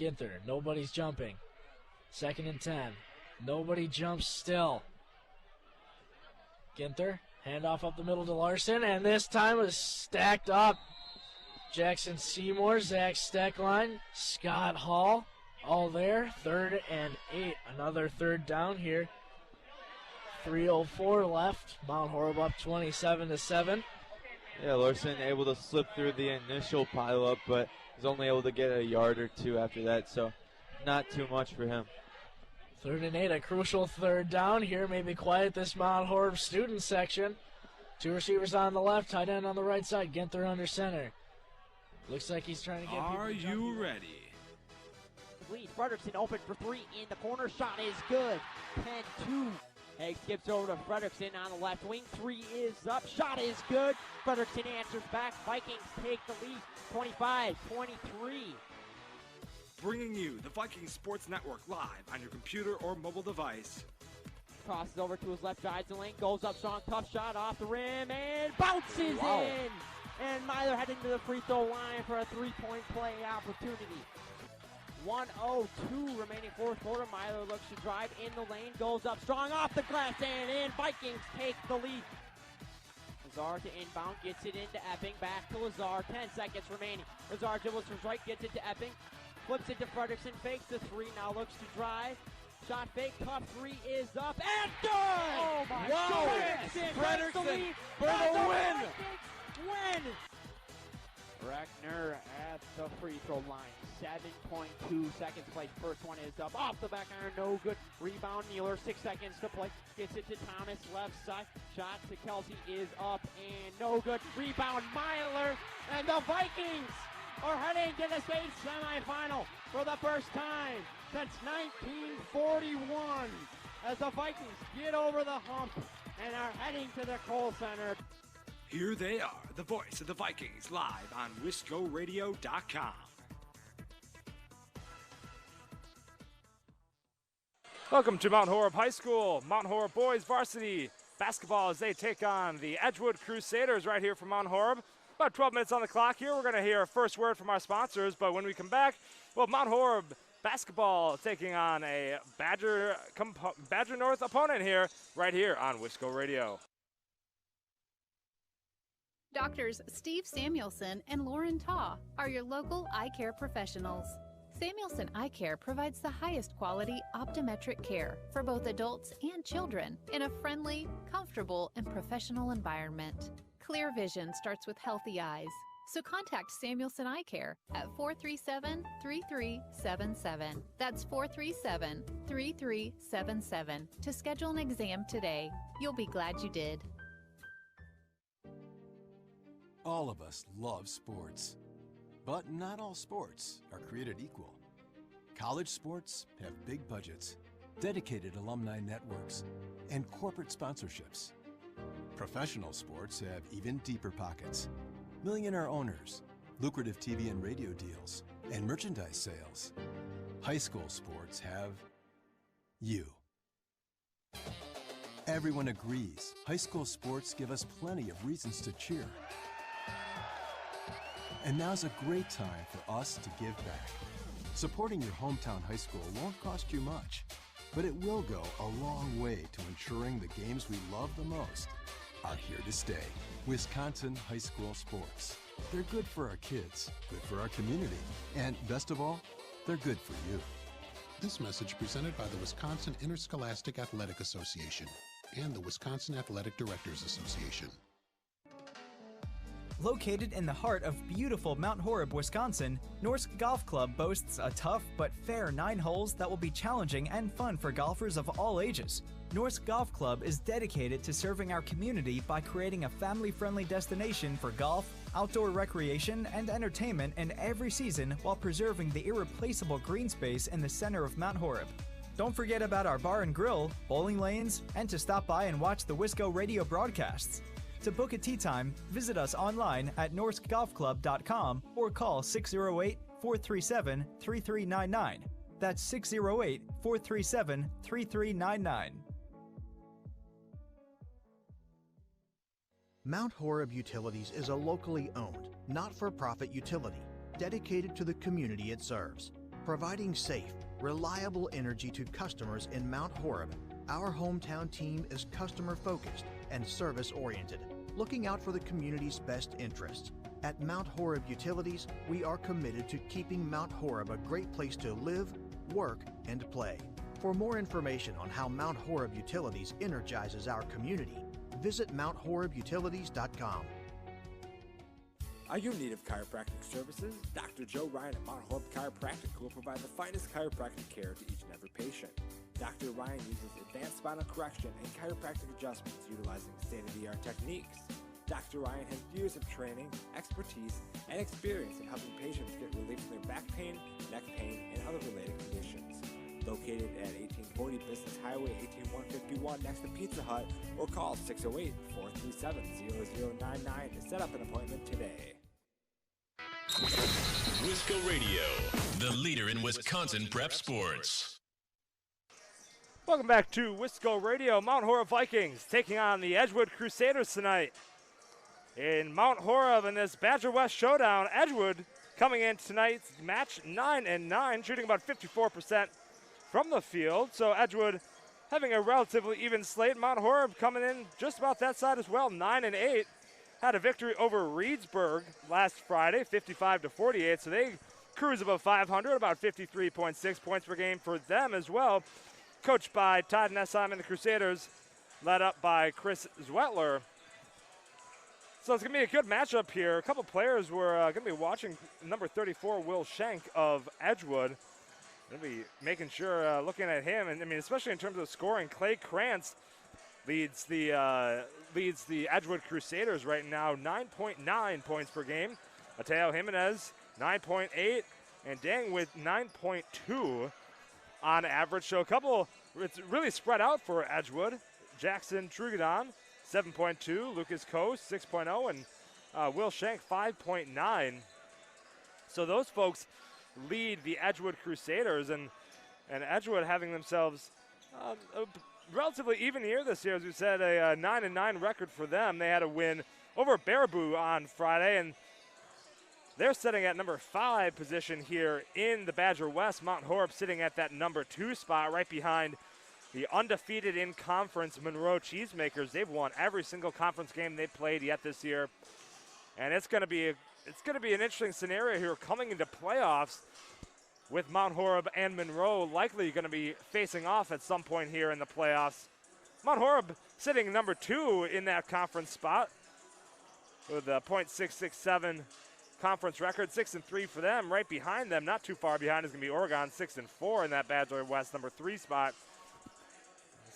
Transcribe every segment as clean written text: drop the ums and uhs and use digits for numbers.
Ginther. Nobody's jumping. 2nd and 10. Nobody jumps still. Ginther, handoff up the middle to Larson, and this time is stacked up. Jackson Seymour, Zach Steckline, Scott Hall, all there. 3rd and 8. Another 3rd down here. 3:04 left. Mount Horeb up 27-7. Yeah, Larson able to slip through the initial pileup, but was only able to get a yard or two after that, so not too much for him. 3rd and 8, a crucial 3rd down here. Maybe quiet this Mount Horeb student section. 2 receivers on the left, tight end on the right side. Ginther under center. Looks like he's trying to get people. Are you ready? Lead. Frederickson open for 3 in the corner. Shot is good. 10-2. Egg skips over to Frederickson on the left wing. 3 is up. Shot is good. Frederickson answers back. Vikings take the lead. 25-23. Bringing you the Vikings Sports Network live on your computer or mobile device. Crosses over to his left, drives the lane, goes up strong, tough shot off the rim, and bounces in! And Myler heading to the free throw line for a 3-point play opportunity. 1:02 remaining fourth quarter. Myler looks to drive in the lane, goes up strong off the glass and in. Vikings take the lead. Lazar to inbound, gets it into Epping, back to Lazar, 10 seconds remaining. Lazar dribbles to his right, gets it to Epping, flips it to Frederickson, fakes the 3, now looks to drive. Shot fake, tough 3 is up, and good! Oh my goodness! Frederickson for the win! Win! Reckner at the free throw line. 7.2 seconds played. First one is up off the back iron, no good. Rebound, Mueller, 6 seconds to play. Gets it to Thomas, left side. Shot to Kelsey is up and no good. Rebound, Myler, and the Vikings are heading to the state semifinal for the first time since 1941 as the Vikings get over the hump and are heading to the Kohl Center. Here they are, the voice of the Vikings, live on WiscoRadio.com. Welcome to Mount Horeb High School. Mount Horeb boys varsity basketball as they take on the Edgewood Crusaders right here from Mount Horeb. About 12 minutes on the clock here. We're going to hear a first word from our sponsors, but when we come back, well, Mount Horeb basketball taking on a Badger North opponent here, right here on Wisco Radio. Doctors Steve Samuelson and Lauren Taw are your local eye care professionals. Samuelson Eye Care provides the highest quality optometric care for both adults and children in a friendly, comfortable, and professional environment. Clear vision starts with healthy eyes, so contact Samuelson Eye Care at 437-3377. That's 437-3377 to schedule an exam today. You'll be glad you did. All of us love sports, but not all sports are created equal. College sports have big budgets, dedicated alumni networks, and corporate sponsorships. Professional sports have even deeper pockets, millionaire owners, lucrative TV and radio deals, and merchandise sales. High school sports have you. Everyone agrees high school sports give us plenty of reasons to cheer. And now's a great time for us to give back. Supporting your hometown high school won't cost you much, but it will go a long way to ensuring the games we love the most are here to stay. Wisconsin high school sports. They're good for our kids, good for our community, and best of all, they're good for you. This message presented by the Wisconsin Interscholastic Athletic Association and the Wisconsin Athletic Directors Association. Located in the heart of beautiful Mount Horeb, Wisconsin, Norsk Golf Club boasts a tough but fair 9 holes that will be challenging and fun for golfers of all ages. Norsk Golf Club is dedicated to serving our community by creating a family-friendly destination for golf, outdoor recreation, and entertainment in every season while preserving the irreplaceable green space in the center of Mount Horeb. Don't forget about our bar and grill, bowling lanes, and to stop by and watch the Wisco Radio broadcasts. To book a tee time, visit us online at norskgolfclub.com or call 608-437-3399. That's 608-437-3399. Mount Horeb Utilities is a locally owned, not-for-profit utility dedicated to the community it serves. Providing safe, reliable energy to customers in Mount Horeb, our hometown team is customer-focused and service-oriented, looking out for the community's best interests. At Mount Horeb Utilities, we are committed to keeping Mount Horeb a great place to live, work, and play. For more information on how Mount Horeb Utilities energizes our community, visit MountHorebUtilities.com. Are you in need of chiropractic services? Dr. Joe Ryan at Mount Horeb Chiropractic will provide the finest chiropractic care to each and every patient. Dr. Ryan uses advanced spinal correction and chiropractic adjustments utilizing state-of-the-art techniques. Dr. Ryan has years of training, expertise, and experience in helping patients get relief from their back pain, neck pain, and other related conditions. Located at 1840 Business Highway 18151 next to Pizza Hut, or call 608-437-0099 to set up an appointment today. Wisco Radio, the leader in Wisconsin prep sports. Welcome back to Wisco Radio. Mount Horeb Vikings taking on the Edgewood Crusaders tonight. In Mount Horeb in this Badger West showdown, Edgewood coming in tonight's match 9-9, shooting about 54% from the field. So Edgewood having a relatively even slate. Mount Horeb coming in just about that side as well, 9-8. Had a victory over Reedsburg last Friday, 55-48. So they cruise above 500, about 53.6 points per game for them as well. Coached by Todd Nessheim and the Crusaders, led up by Chris Zwetler. So it's going to be a good matchup here. A couple players we're going to be watching. Number 34, Will Schenk of Edgewood. Going to be making sure, looking at him, and I mean, especially in terms of scoring. Clay Krantz leads the Edgewood Crusaders right now, 9.9 points per game. Mateo Jimenez, 9.8, and Dang with 9.2 on average. So a couple, it's really spread out for Edgewood. Jackson Trugadon, 7.2, Lucas Coase, 6.0, and Will Schenk, 5.9. So those folks lead the Edgewood Crusaders, and Edgewood having themselves a relatively even year this year. As we said, a 9-9 record for them. They had a win over Baraboo on Friday, and they're sitting at number 5 position here in the Badger West. Mount Horeb sitting at that number 2 spot, right behind the undefeated in conference Monroe Cheesemakers. They've won every single conference game they've played yet this year, and it's going to be an interesting scenario here coming into playoffs, with Mount Horeb and Monroe likely going to be facing off at some point here in the playoffs. Mount Horeb sitting number 2 in that conference spot with a .667 conference record, 6-3 for them. Right behind them, not too far behind, is going to be Oregon, 6-4 in that Badger West number 3 spot.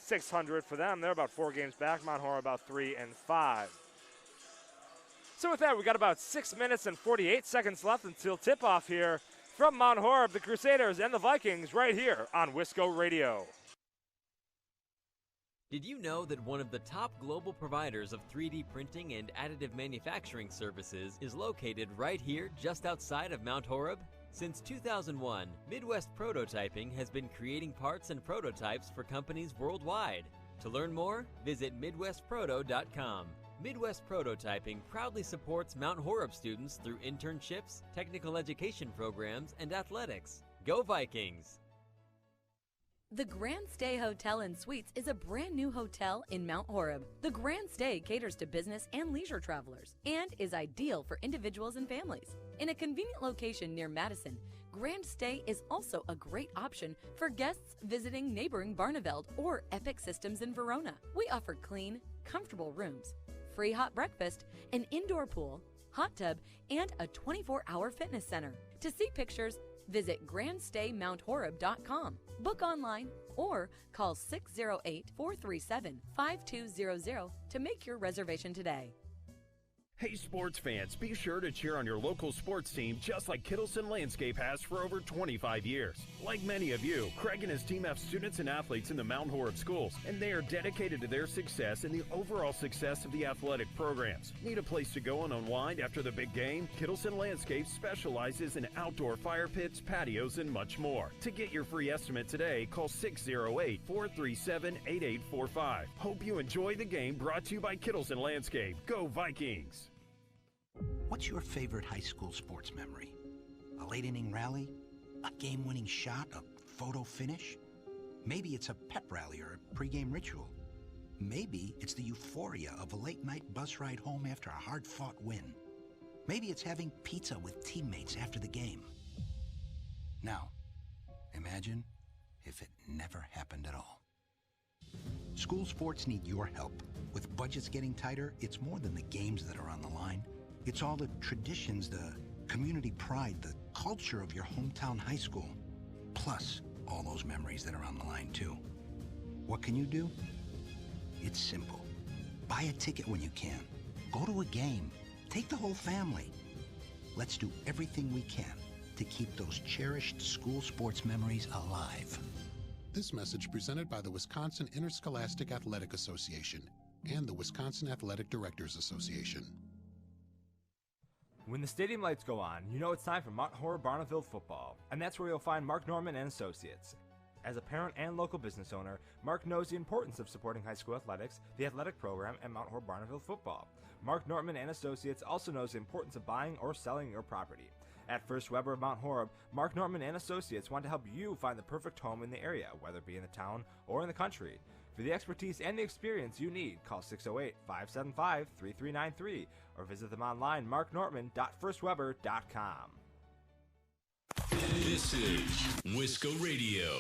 600 for them. They're about 4 games back. Mount Horeb about 3-5. So with that, we got about 6 minutes and 48 seconds left until tip-off here from Mount Horeb, the Crusaders and the Vikings, right here on Wisco Radio. Did you know that one of the top global providers of 3D printing and additive manufacturing services is located right here just outside of Mount Horeb? Since 2001, Midwest Prototyping has been creating parts and prototypes for companies worldwide. To learn more, visit MidwestProto.com. Midwest Prototyping proudly supports Mount Horeb students through internships, technical education programs, and athletics. Go Vikings! The Grand Stay Hotel and Suites is a brand new hotel in Mount Horeb. The Grand Stay caters to business and leisure travelers and is ideal for individuals and families. In a convenient location near Madison, Grand Stay is also a great option for guests visiting neighboring Barneveld or Epic Systems in Verona. We offer clean, comfortable rooms, free hot breakfast, an indoor pool, hot tub, and a 24-hour fitness center. To see pictures, visit grandstaymount.horeb.com. Book online or call 608-437-5200 to make your reservation today. Hey sports fans, be sure to cheer on your local sports team just like Kittleson Landscape has for over 25 years. Like many of you, Craig and his team have students and athletes in the Mount Horeb schools, and they are dedicated to their success and the overall success of the athletic programs. Need a place to go and unwind after the big game? Kittleson Landscape specializes in outdoor fire pits, patios, and much more. To get your free estimate today, call 608-437-8845. Hope you enjoy the game, brought to you by Kittleson Landscape. Go Vikings! What's your favorite high school sports memory? A late inning rally? A game-winning shot, a photo finish? Maybe it's a pep rally or a pregame ritual. Maybe it's the euphoria of a late-night bus ride home after a hard-fought win. Maybe it's having pizza with teammates after the game. Now, imagine if it never happened at all. School sports need your help. With budgets getting tighter, it's more than the games that are on the line. It's all the traditions, the community pride, the culture of your hometown high school. Plus, all those memories that are on the line, too. What can you do? It's simple. Buy a ticket when you can. Go to a game. Take the whole family. Let's do everything we can to keep those cherished school sports memories alive. This message presented by the Wisconsin Interscholastic Athletic Association and the Wisconsin Athletic Directors Association. When the stadium lights go on, you know it's time for Mount Horeb Barneville football, and that's where you'll find Mark Norman and Associates. As a parent and local business owner, Mark knows the importance of supporting high school athletics, the athletic program, and Mount Horeb Barneville football. Mark Norman and Associates also knows the importance of buying or selling your property. At First Weber of Mount Horeb, Mark Norman and Associates want to help you find the perfect home in the area, whether it be in the town or in the country. For the expertise and the experience you need, call 608-575-3393 or visit them online, marknorman.firstweber.com. This is Wisco Radio.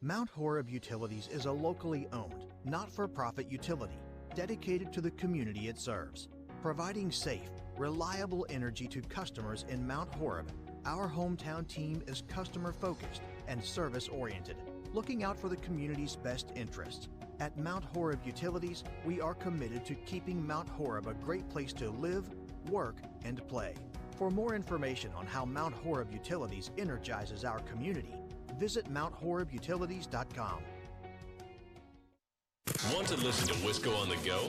Mount Horeb Utilities is a locally owned, not-for-profit utility dedicated to the community it serves. Providing safe, reliable energy to customers in Mount Horeb, our hometown team is customer-focused and service-oriented, looking out for the community's best interests. At Mount Horeb Utilities, we are committed to keeping Mount Horeb a great place to live, work, and play. For more information on how Mount Horeb Utilities energizes our community, visit MountHorebUtilities.com. Want to listen to Wisco on the go?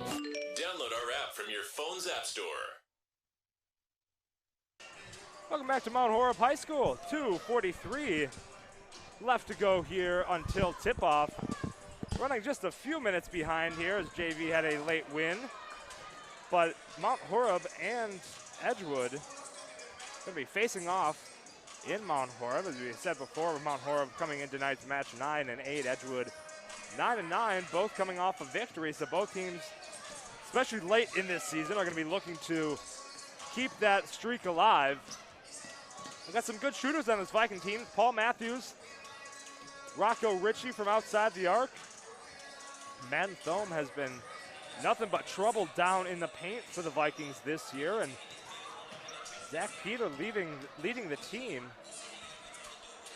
Download our app from your phone's app store. Welcome back to Mount Horeb High School. 2:43 left to go here until tip-off. Running just a few minutes behind here as JV had a late win. But Mount Horeb and Edgewood going to be facing off in Mount Horeb. As we said before, with Mount Horeb coming in tonight's match 9-8, Edgewood 9-9, both coming off of victories. So both teams, especially late in this season, are going to be looking to keep that streak alive. We've got some good shooters on this Viking team. Paul Matthews, Rocco Ritchie from outside the arc. Matt Thome has been nothing but trouble down in the paint for the Vikings this year. And Zach Peter leading the team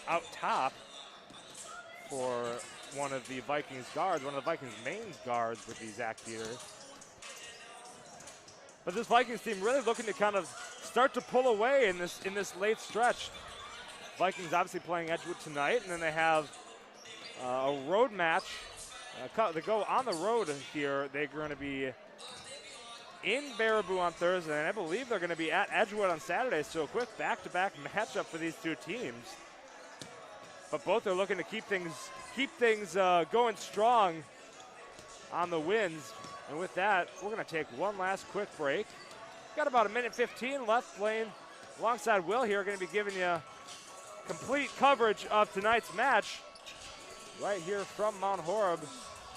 out top for one of the Vikings guards, one of the Vikings main guards would be Zach Peter. But this Vikings team really looking to kind of start to pull away in this late stretch. Vikings obviously playing Edgewood tonight, and then they have a road match. They go on the road here. They're going to be in Baraboo on Thursday, and I believe they're going to be at Edgewood on Saturday. So a quick back-to-back matchup for these two teams. But both are looking to keep things going strong on the wins. And with that, we're going to take one last quick break. Got about 1:15 left playing alongside Will here. Going to be giving you complete coverage of tonight's match right here from Mount Horeb.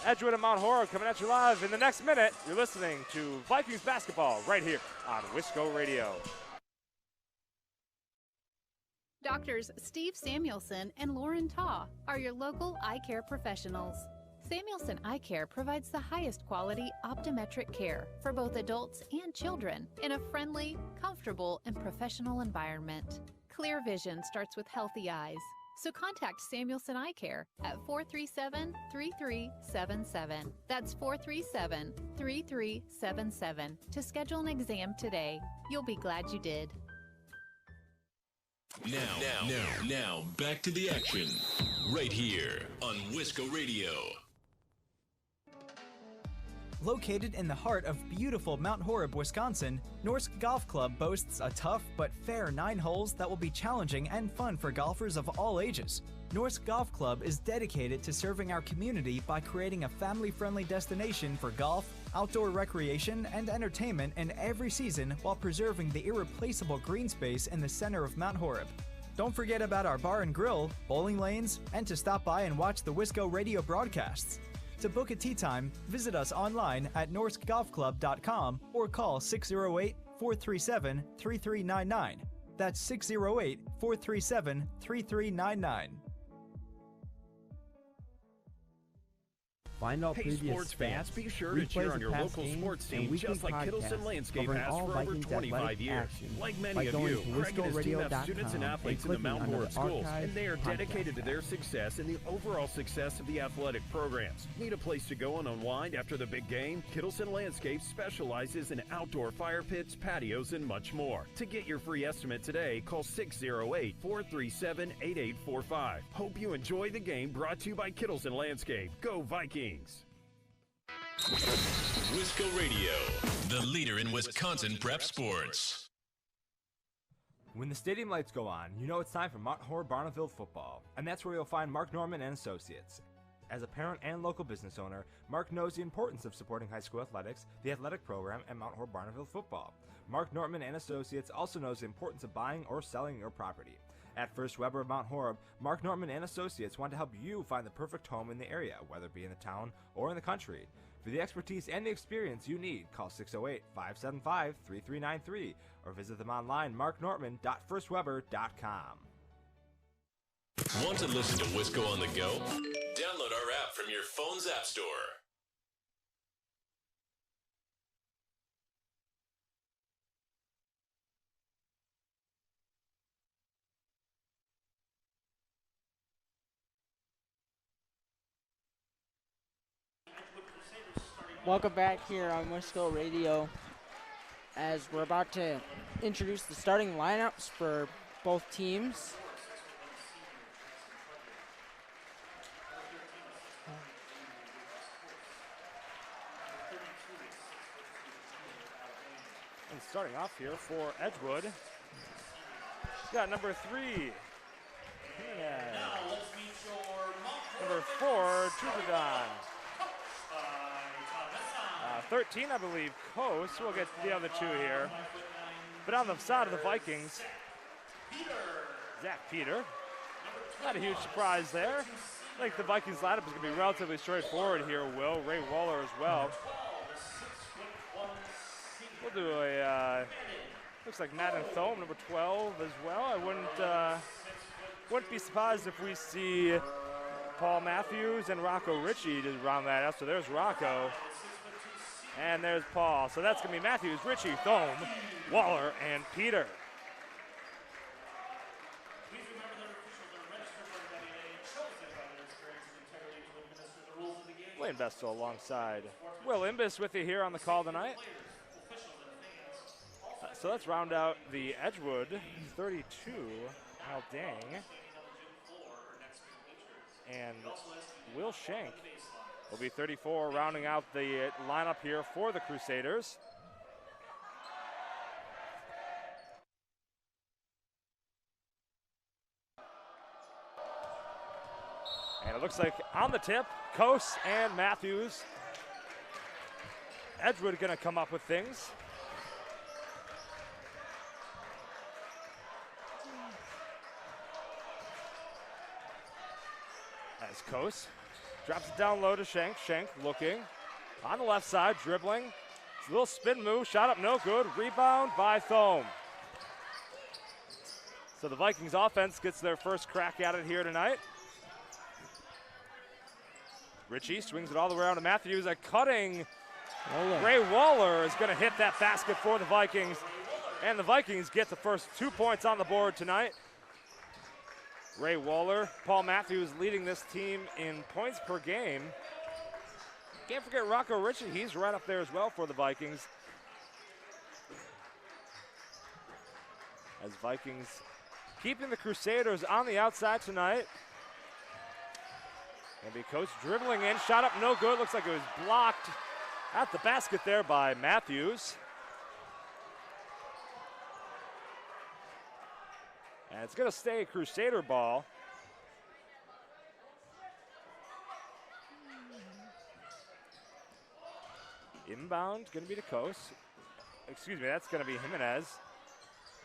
Edgewood and Mount Horeb coming at you live in the next minute. You're listening to Vikings basketball right here on Wisco Radio. Doctors Steve Samuelson and Lauren Taw are your local eye care professionals. Samuelson Eye Care provides the highest quality optometric care for both adults and children in a friendly, comfortable, and professional environment. Clear vision starts with healthy eyes. So contact Samuelson Eye Care at 437-3377. That's 437-3377 to schedule an exam today. You'll be glad you did. Now, back to the action. Right here on Wisco Radio. Located in the heart of beautiful Mount Horeb, Wisconsin, Norsk Golf Club boasts a tough but fair 9 holes that will be challenging and fun for golfers of all ages. Norsk Golf Club is dedicated to serving our community by creating a family-friendly destination for golf, outdoor recreation and entertainment in every season while preserving the irreplaceable green space in the center of Mount Horeb. Don't forget about our bar and grill, bowling lanes, and to stop by and watch the Wisco Radio broadcasts. To book a tee time, visit us online at norskgolfclub.com or call 608-437-3399. That's 608-437-3399. Find all Hey, previous sports fans, stats, be sure to cheer replays on of your past local games, sports and team, weekly just like Kittleson podcasts Landscape covering has all for over Vikings 25 athletic years. action Like by many of going you, to Craig and his team have wiscoradio.com students and athletes and in the Mount clicking Horeb under schools, archive and they are podcast dedicated to their success and the overall success of the athletic programs. Need a place to go and unwind after the big game? Kittleson Landscape specializes in outdoor fire pits, patios, and much more. To get your free estimate today, call 608-437-8845. Hope you enjoy the game, brought to you by Kittleson Landscape. Go Vikings! Wisco Radio, the leader in Wisconsin prep sports. When the stadium lights go on, you know it's time for Mount Horeb Barneville football, and that's where you'll find Mark Norman and Associates. As a parent and local business owner, Mark knows the importance of supporting high school athletics, the athletic program, and Mount Horeb Barneville football. Mark Norman and Associates also knows the importance of buying or selling your property. At First Weber of Mount Horeb, Mark Norman and Associates want to help you find the perfect home in the area, whether it be in the town or in the country. For the expertise and the experience you need, call 608-575-3393 or visit them online, marknorman.firstweber.com. Want to listen to Wisco on the go? Download our app from your phone's app store. Welcome back here on Wisco Radio as we're about to introduce the starting lineups for both teams. And starting off here for Edgewood, got number 3. Number 4, Trubadon. 13, I believe, Coase. We'll get the other two here. But on the side of the Vikings, Zach Peter. Not a huge surprise there. I think the Vikings lineup is going to be relatively straightforward here, Will. Ray Waller as well. We'll do a, looks like Madden Thome, number 12 as well. I wouldn't be surprised if we see Paul Matthews and Rocco Ritchie to round that up. So there's Rocco. And there's Paul. So that's going to be Matthews, Ritchie, Thome, Waller, and Peter. Wayne Vestal alongside Will Imbus with you here on the call tonight. So let's round out the Edgewood 32, Haldane, and Will Schenk will be 34, rounding out the lineup here for the Crusaders. And it looks like on the tip, Coase and Matthews. Edgewood going to come up with things. As Coase drops it down low to Schenk. Schenk looking on the left side, dribbling. It's a little spin move, shot up no good. Rebound by Thome. So the Vikings offense gets their first crack at it here tonight. Ritchie swings it all the way around to Matthews. A cutting Ray Waller is going to hit that basket for the Vikings. And the Vikings get the first 2 points on the board tonight. Ray Waller, Paul Matthews leading this team in points per game. Can't forget Rocco Ritchie, he's right up there as well for the Vikings. As Vikings keeping the Crusaders on the outside tonight. Maybe Coase dribbling in, shot up no good. Looks like it was blocked at the basket there by Matthews. And it's going to stay a Crusader ball. Inbound, going to be to Coase. Excuse me, that's going to be Jimenez.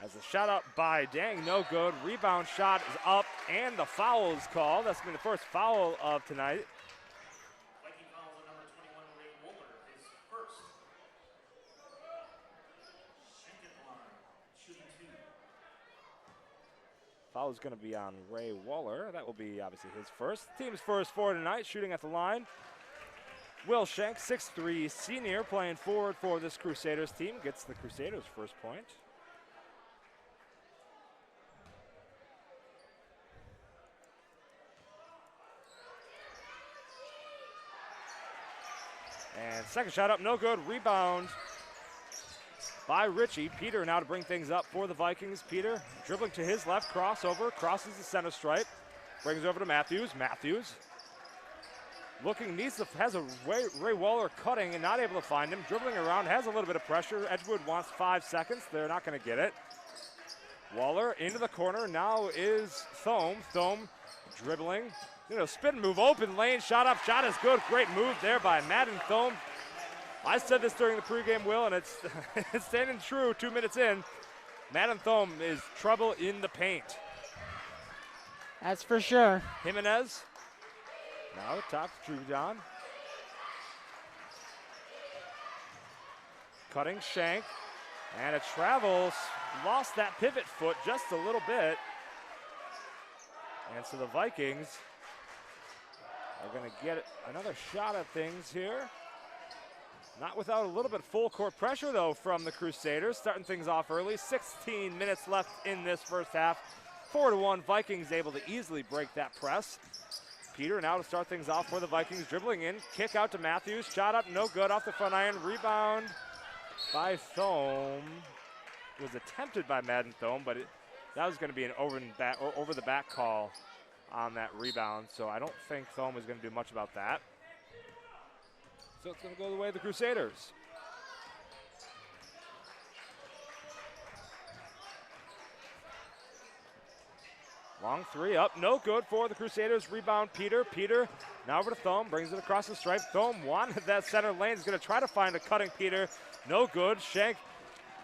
As a shot up by Dang, no good. Rebound shot is up, and the foul is called. That's been the first foul of tonight. Viking foul on number 21, Ray Wohler, his first. Second line, shooting 2. Foul is going to be on Ray Waller. That will be obviously his first. Team's first for tonight, shooting at the line. Will Schenk, 6'3", senior, playing forward for this Crusaders team, gets the Crusaders' first point. And second shot up, no good. Rebound by Richie. Peter now to bring things up for the Vikings. Peter dribbling to his left, crossover, crosses the center stripe, brings it over to Matthews. Matthews looking, has a Ray Waller cutting and not able to find him. Dribbling around, has a little bit of pressure. Edgewood wants 5 seconds. They're not going to get it. Waller into the corner. Now is Thome. Thome dribbling. Spin move, open lane, shot up, shot is good. Great move there by Madden Thome. I said this during the pregame, Will, and it's standing true 2 minutes in. Madden Thome is trouble in the paint. That's for sure. Jimenez. Now top to Trujon. Cutting Shank. And it travels. Lost that pivot foot just a little bit. And so the Vikings are going to get another shot at things here. Not without a little bit full court pressure, though, from the Crusaders. Starting things off early. 16 minutes left in this first half. 4-1. Vikings able to easily break that press. Peter now to start things off for the Vikings. Dribbling in. Kick out to Matthews. Shot up. No good off the front iron. Rebound by Thome. It was attempted by Madden Thome, but that was going to be an over the back call on that rebound, so I don't think Thome is going to do much about that. So it's going to go the way of the Crusaders. Long three up, no good for the Crusaders. Rebound Peter. Peter now over to Thome, brings it across the stripe. Thome wanted that center lane, is going to try to find a cutting Peter. No good. Shank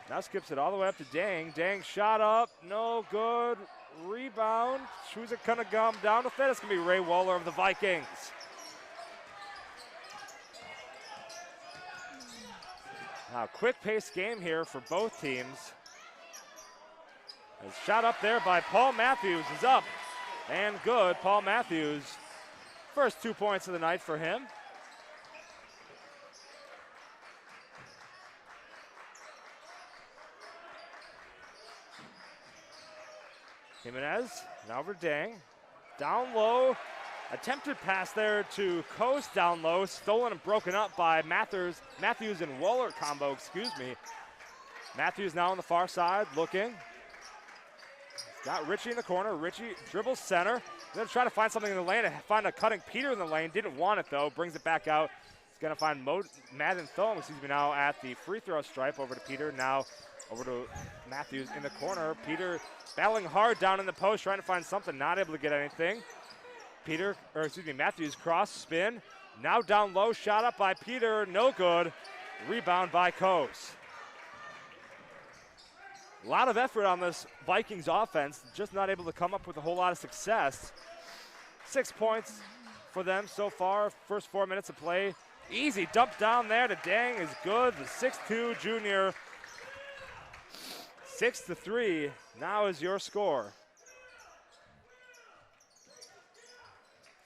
now skips it all the way up to Dang. Dang shot up, no good. Rebound. Who's it going to come down with it? It's going to be Ray Waller of the Vikings. Now, quick pace game here for both teams. A shot up there by Paul Matthews is up and good. Paul Matthews, first 2 points of the night for him. Jimenez, now over Dang. Down low, attempted pass there to Coase down low. Stolen and broken up by Matthews and Waller combo, excuse me. Matthews now on the far side, looking. Got Richie in the corner. Richie dribbles center. Gonna try to find something in the lane, find a cutting Peter in the lane. Didn't want it though, brings it back out. He's gonna find Madden Thome, now at the free throw stripe. Over to Peter, now over to Matthews in the corner. Peter battling hard down in the post, trying to find something, not able to get anything. Matthews cross spin. Now down low, shot up by Peter, no good. Rebound by Coase. A lot of effort on this Vikings offense, just not able to come up with a whole lot of success. 6 points for them so far, first 4 minutes of play. Easy dump down there to Dang is good. The 6'2 junior. 6-3 now is your score.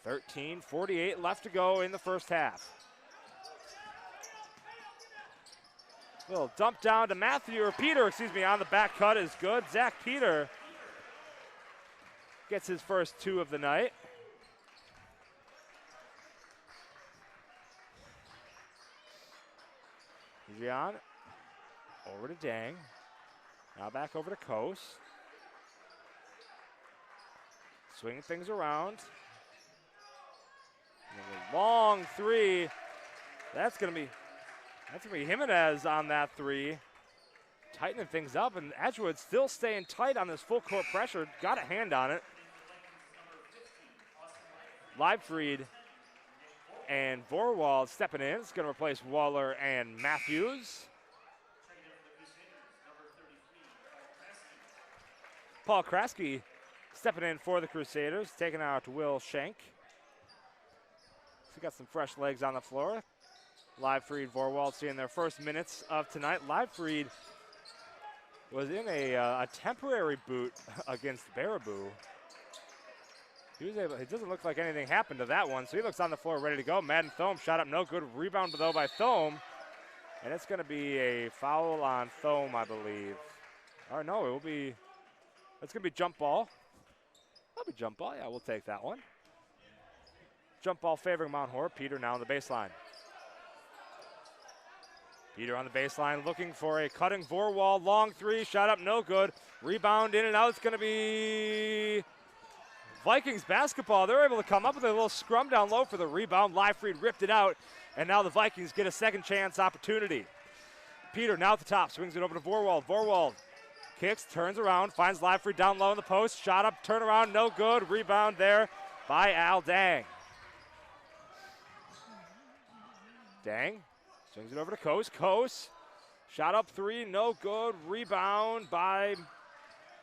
13:48 left to go in the first half. Little dump down to Peter, on the back cut is good. Zach Peter gets his first 2 of the night. Gian over to Dang. Now back over to Coase. Swinging things around. And a long three. That's gonna be Jimenez on that three. Tightening things up, and Edgewood still staying tight on this full court pressure. Got a hand on it. Leibfried And Vorwald stepping in. It's going to replace Waller and Matthews. Paul Kraske stepping in for the Crusaders, taking out Will Schenk. So got some fresh legs on the floor. Livefried, Vorwald seeing their first minutes of tonight. Livefried was in a temporary boot against Baraboo. It doesn't look like anything happened to that one, so he looks on the floor ready to go. Madden Thome shot up no good. Rebound though by Thome. And it's going to be a foul on Thome, I believe. Or no, it will be, it's going to be jump ball. That'll be jump ball, yeah, we'll take that one. Jump ball favoring Mount Horeb. Peter now on the baseline. Peter on the baseline looking for a cutting Vorwald. Long three, shot up no good. Rebound in and out. It's going to be Vikings basketball. They're able to come up with a little scrum down low for the rebound. Livefried ripped it out, and now the Vikings get a second chance opportunity. Peter now at the top, swings it over to Vorwald. Vorwald kicks, turns around, finds Livefried down low in the post. Shot up, turn around, no good. Rebound there by Al Dang. Dang swings it over to Coase. Coase, shot up three, no good. Rebound by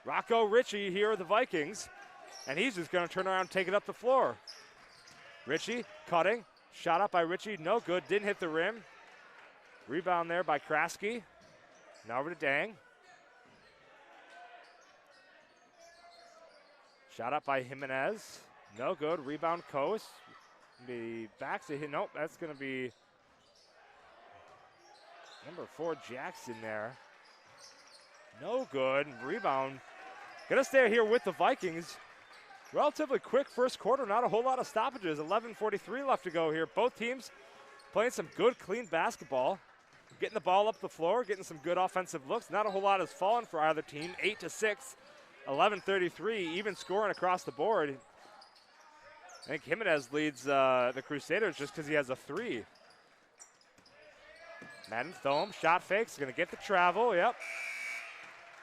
Rocco Ritchie here at the Vikings. And he's just going to turn around and take it up the floor. Ritchie cutting. Shot up by Ritchie. No good. Didn't hit the rim. Rebound there by Kraske. Now over to Dang. Shot up by Jimenez. No good. Rebound Coase. Be back to hit. Nope, that's going to be number 4 Jackson there. No good. Rebound. Going to stay here with the Vikings. Relatively quick first quarter, not a whole lot of stoppages. 11:43 left to go here. Both teams playing some good, clean basketball. Getting the ball up the floor, getting some good offensive looks. Not a whole lot has fallen for either team. 8-6, 11:33, even scoring across the board. I think Jimenez leads the Crusaders just because he has a 3. Madden Thome, shot fakes, going to get the travel, yep.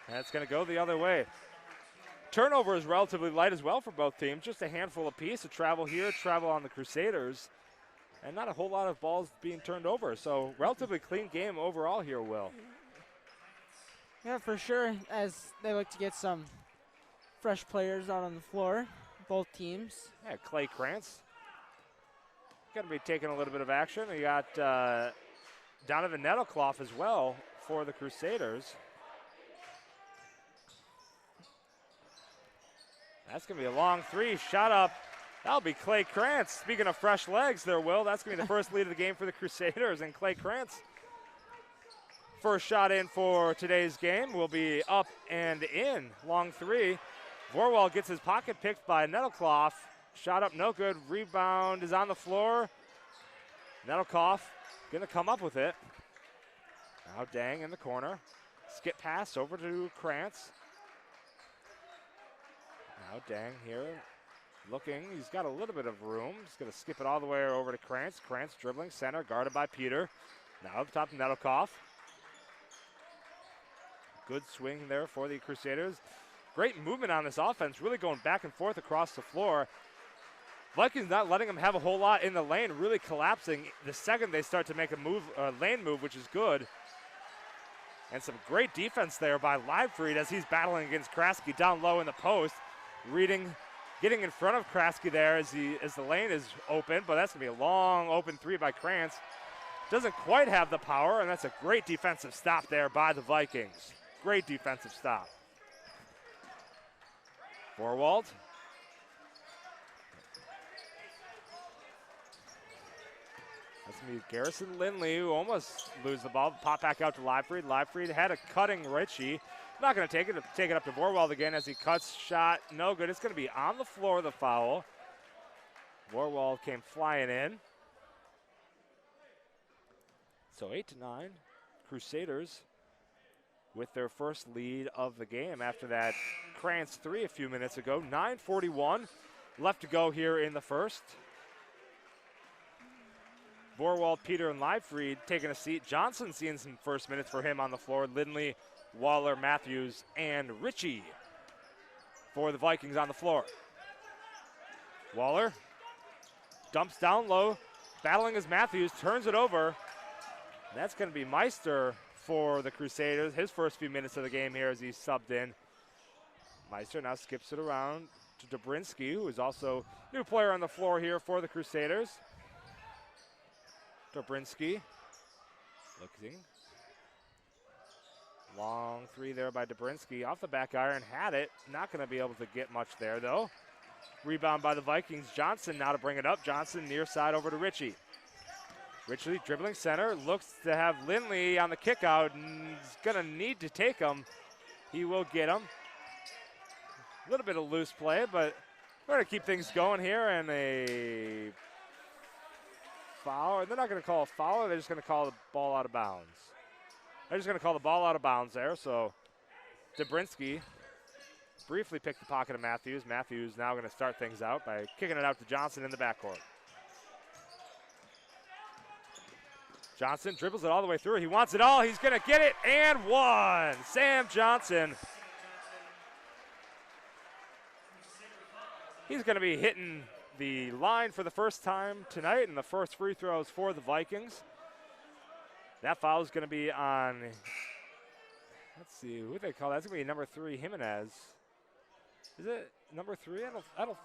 And it's going to go the other way. Turnover is relatively light as well for both teams. Just a handful apiece. A travel here, travel on the Crusaders. And not a whole lot of balls being turned over. So relatively clean game overall here, Will. Yeah, for sure, as they look to get some fresh players out on the floor, both teams. Yeah, Clay Krantz going to be taking a little bit of action. We got Donovan Nettlecloth as well for the Crusaders. That's going to be a long 3, shot up. That'll be Clay Krantz. Speaking of fresh legs there, Will, that's going to be the first lead of the game for the Crusaders, and Clay Krantz. First shot in for today's game will be up and in. Long 3. Vorwald gets his pocket picked by Nettlecloth. Shot up no good. Rebound is on the floor. Nettlecloth going to come up with it. Now Dang in the corner. Skip pass over to Krantz. Now Dang here looking. He's got a little bit of room. He's going to skip it all the way over to Krantz. Krantz dribbling center, guarded by Peter. Now up top, Nettlecloth. Good swing there for the Crusaders. Great movement on this offense, really going back and forth across the floor. Vikings not letting them have a whole lot in the lane, really collapsing the second they start to make a move, lane move, which is good. And some great defense there by Livefried as he's battling against Kraske down low in the post. Getting in front of Kraske there as the lane is open, but that's going to be a long open 3 by Krantz. Doesn't quite have the power, and that's a great defensive stop there by the Vikings. Great defensive stop. Vorwald. That's going to be Garrison Lindley, who almost loses the ball. Pop back out to Livefried. Livefried had a cutting Ritchie. Not going to take it up to Vorwald again as he cuts. Shot no good. It's going to be on the floor, the foul. Vorwald came flying in. So 8-9, Crusaders with their first lead of the game after that Krantz 3 a few minutes ago. 9:41 left to go here in the first. Vorwald, Peter, and Livefried taking a seat. Johnson seeing some first minutes for him on the floor. Lindley, Waller, Matthews, and Ritchie for the Vikings on the floor. Waller dumps down low. battling as Matthews turns it over. That's going to be Meister for the Crusaders. His first few minutes of the game here as he's subbed in. Meister now skips it around to Dobrinsky, who is also new player on the floor here for the Crusaders. Dobrinsky looking. Long three there by Dobrinsky. Off the back iron, had it. Not going to be able to get much there, though. Rebound by the Vikings. Johnson now to bring it up. Johnson near side over to Ritchie. Ritchie dribbling center. Looks to have Lindley on the kick out. And he's going to need to take him. He will get him. A little bit of loose play, but we're going to keep things going here. And a foul. They're not going to call a foul. They're just going to call the ball out of bounds. They're just going to call the ball out of bounds there. So Dobrinsky briefly picked the pocket of Matthews. Matthews now going to start things out by kicking it out to Johnson in the backcourt. Johnson dribbles it all the way through. He wants it all. He's going to get it and one. Sam Johnson. He's going to be hitting the line for the first time tonight, and the first free throws for the Vikings. That foul is going to be on, let's see, who they call that? That's going to be number 3, Jimenez. Is it number 3? I don't.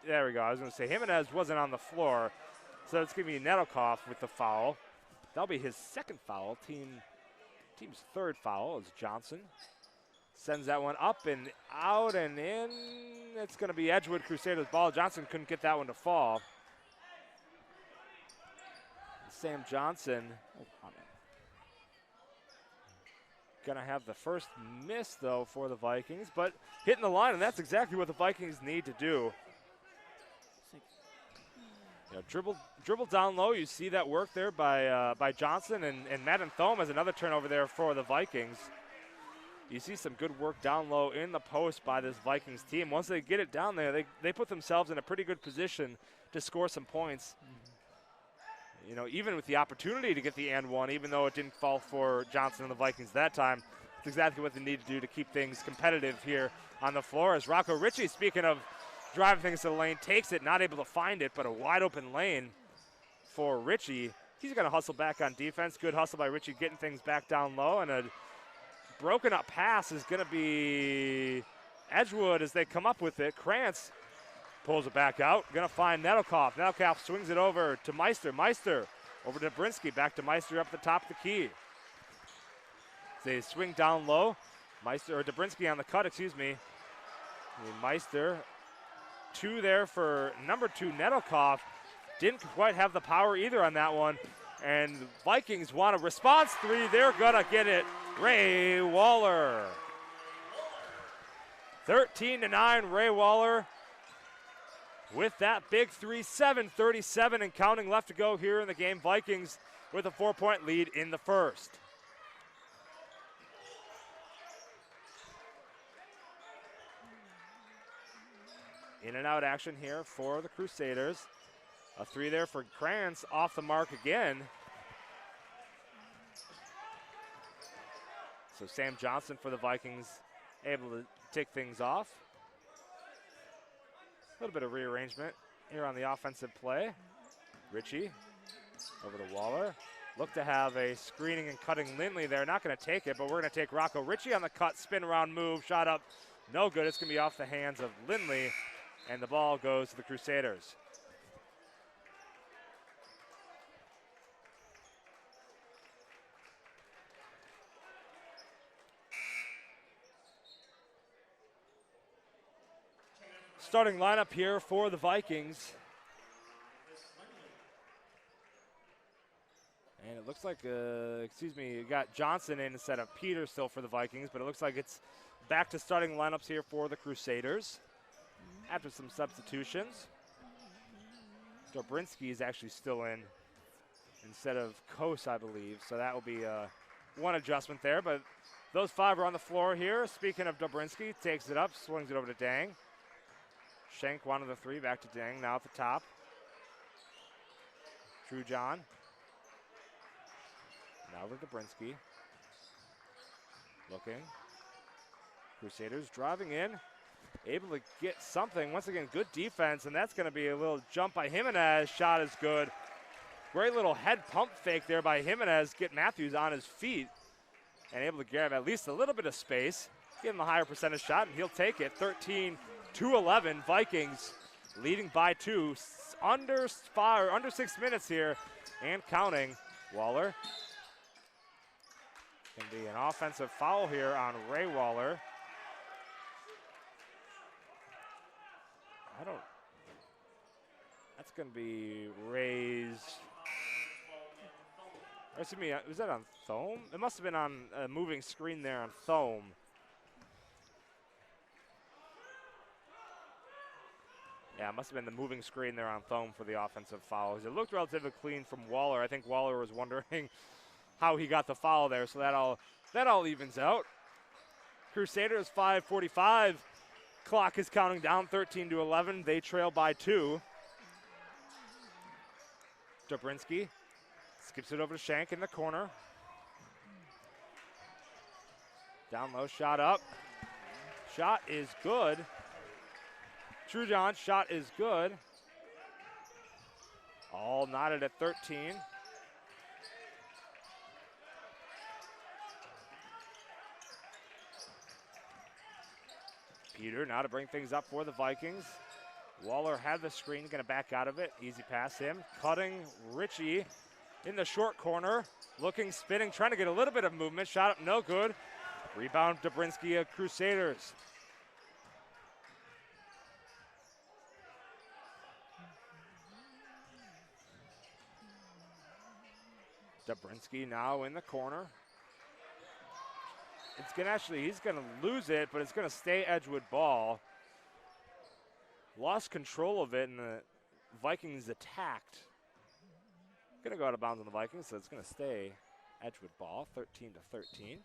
There we go. I was going to say Jimenez wasn't on the floor, so it's going to be Nedelkoff with the foul. That'll be his second foul. Team's third foul is Johnson. Sends that one up and out and in. It's going to be Edgewood Crusaders ball. Johnson couldn't get that one to fall. Sam Johnson going to have the first miss, though, for the Vikings, but hitting the line, and that's exactly what the Vikings need to do. You know, dribble down low. You see that work there by Johnson, and Madden Thome has another turnover there for the Vikings. You see some good work down low in the post by this Vikings team. Once they get it down there, they put themselves in a pretty good position to score some points. You know, even with the opportunity to get the and one, even though it didn't fall for Johnson and the Vikings that time, it's exactly what they need to do to keep things competitive here on the floor. As Rocco Ritchie, speaking of driving things to the lane, takes it, not able to find it, but a wide open lane for Ritchie. He's going to hustle back on defense. Good hustle by Ritchie, getting things back down low, and a broken up pass is going to be Edgewood as they come up with it. Krantz pulls it back out. Going to find Nedelkoff. Nedelkoff swings it over to Meister. Meister over to Dobrinsky. Back to Meister up the top of the key. They swing down low. Meister, or Dobrinsky on the cut, excuse me. And Meister, 2 there for number 2, Nedelkoff. Didn't quite have the power either on that one. And the Vikings want a response 3. They're going to get it. Ray Waller. 13-9, Ray Waller. With that big 3, 7:37 and counting left to go here in the game. Vikings with a 4-point lead in the first. In and out action here for the Crusaders. A 3 there for Krantz, off the mark again. So Sam Johnson for the Vikings able to take things off. A little bit of rearrangement here on the offensive play. Ritchie over to Waller. Look to have a screening and cutting Lindley there. Not going to take it, but we're going to take Rocco Ritchie on the cut. Spin around move. Shot up. No good. It's going to be off the hands of Lindley. And the ball goes to the Crusaders. Starting lineup here for the Vikings. And it looks like, you got Johnson in instead of Peter still for the Vikings, but it looks like it's back to starting lineups here for the Crusaders after some substitutions. Dobrinsky is actually still in instead of Kos, I believe, so that will be one adjustment there, but those 5 are on the floor here. Speaking of Dobrinsky, takes it up, swings it over to Dang. Schenk wanted the 3, back to Dang, now at the top. True John. Now over to Dobrinsky. Looking. Crusaders driving in. able to get something. Once again, good defense, and that's going to be a little jump by Jimenez. Shot is good. Great little head pump fake there by Jimenez. Get Matthews on his feet and able to grab at least a little bit of space. Give him a higher percentage shot, and he'll take it. 13-11. Vikings leading by 2. Under 6 minutes here and counting. Waller. Going to be an offensive foul here on Ray Waller. That's going to be Ray's. Excuse me, was that on Thome? It must have been on a moving screen there on Thome. Yeah, it must have been the moving screen there on Thome for the offensive foul. It looked relatively clean from Waller. I think Waller was wondering how he got the foul there, so that all evens out. Crusaders 5:45. Clock is counting down, 13-11. They trail by 2. Dobrinsky skips it over to Shank in the corner. Down low, shot up. Shot is good. Trujon's shot is good. All knotted at 13. Peter now to bring things up for the Vikings. Waller had the screen, going to back out of it. Easy pass him. Cutting Ritchie in the short corner. Looking, spinning, trying to get a little bit of movement. Shot up, no good. Rebound Dobrinsky of Crusaders. Dobrinsky now in the corner. He's gonna lose it, but it's gonna stay Edgewood ball. Lost control of it, and the Vikings attacked. Gonna go out of bounds on the Vikings, so it's gonna stay Edgewood ball, 13-13.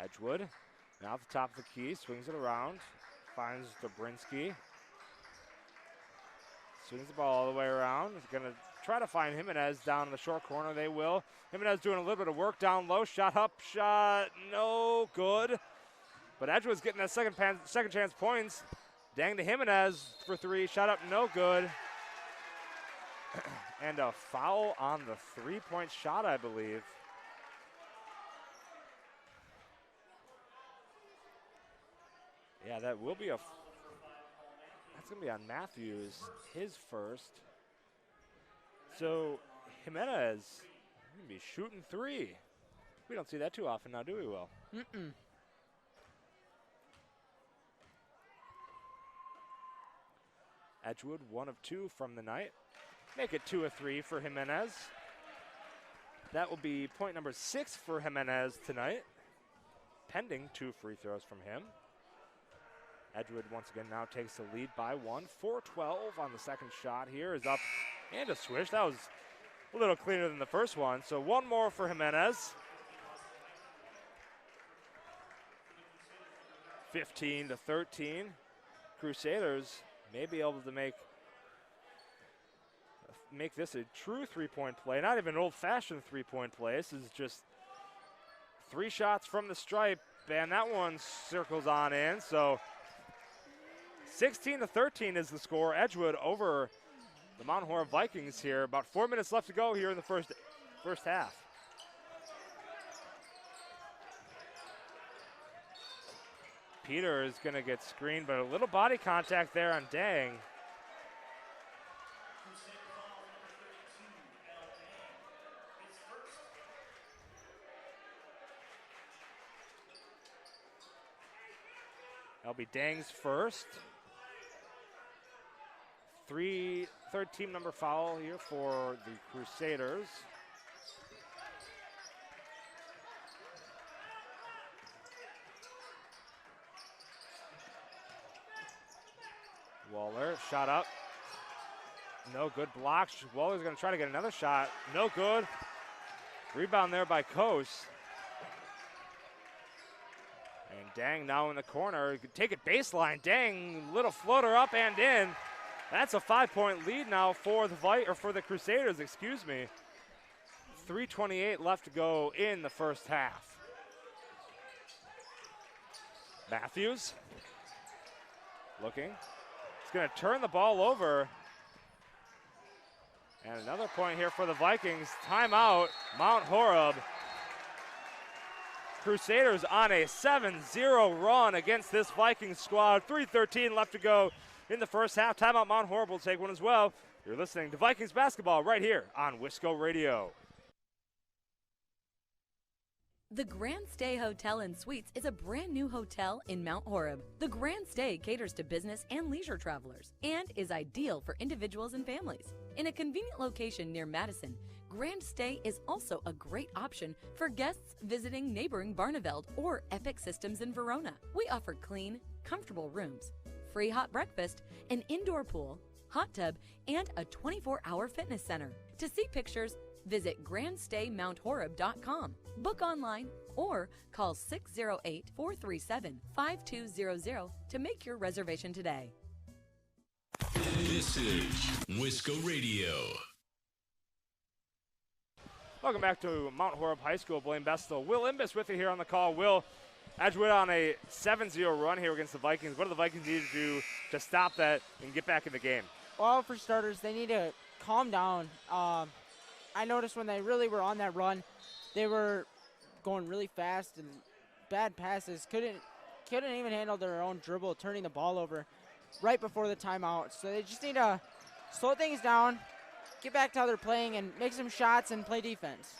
Edgewood, now at the top of the key, swings it around, finds Dobrinsky. Swings the ball all the way around. He's going to try to find Jimenez down in the short corner. They will. Jimenez doing a little bit of work down low. Shot up, shot no good. But Edgewood's getting that second chance points. Dang to Jimenez for 3. Shot up, no good. And a foul on the 3-point shot, I believe. Yeah, that will be that's going to be on Matthews, his first. So Jimenez going to be shooting 3. We don't see that too often now, do we, Will? Mm-mm. Edgewood, 1 of 2 from the night. Make it 2 of 3 for Jimenez. That will be point number 6 for Jimenez tonight. Pending 2 free throws from him. Edgewood once again now takes the lead by 1. 4-12 on the second shot here is up and a swish. That was a little cleaner than the first one. So 1 more for Jimenez. 15-13. Crusaders may be able to make this a true 3-point play. Not even an old-fashioned 3-point play. This is just 3 shots from the stripe, and that one circles on in. So 16-13 is the score. Edgewood over the Mount Horeb Vikings here. About 4 minutes left to go here in the first half. Peter is going to get screened, but a little body contact there on Dang. That'll be Dang's first. Third team number foul here for the Crusaders. Waller, shot up. No good. Blocks. Waller's going to try to get another shot. No good. Rebound there by Coase. And Dang now in the corner. Take it baseline. Dang, little floater up and in. That's a 5-point lead now for the Crusaders, excuse me. 3:28 left to go in the first half. Matthews looking. He's going to turn the ball over. And another point here for the Vikings. Timeout, Mount Horeb. Crusaders on a 7-0 run against this Vikings squad. 3:13 left to go in the first half. Timeout, Mount Horeb will take one as well. You're listening to Vikings basketball right here on Wisco Radio. The Grand Stay Hotel and Suites is a brand new hotel in Mount Horeb. The Grand Stay caters to business and leisure travelers and is ideal for individuals and families. In a convenient location near Madison, Grand Stay is also a great option for guests visiting neighboring Barneveld or Epic Systems in Verona. We offer clean, comfortable rooms, free hot breakfast, an indoor pool, hot tub, and a 24-hour fitness center. To see pictures, visit grandstaymount.horeb.com. Book online or call 608-437-5200 to make your reservation today. This is Wisco Radio. Welcome back to Mount Horeb High School. Blaine Bestel, Will Imbus with you here on the call. Will, Edgewood on a 7-0 run here against the Vikings. What do the Vikings need to do to stop that and get back in the game? Well, for starters, they need to calm down. I noticed when they really were on that run, they were going really fast and bad passes. Couldn't even handle their own dribble, turning the ball over right before the timeout. So they just need to slow things down, get back to how they're playing, and make some shots and play defense.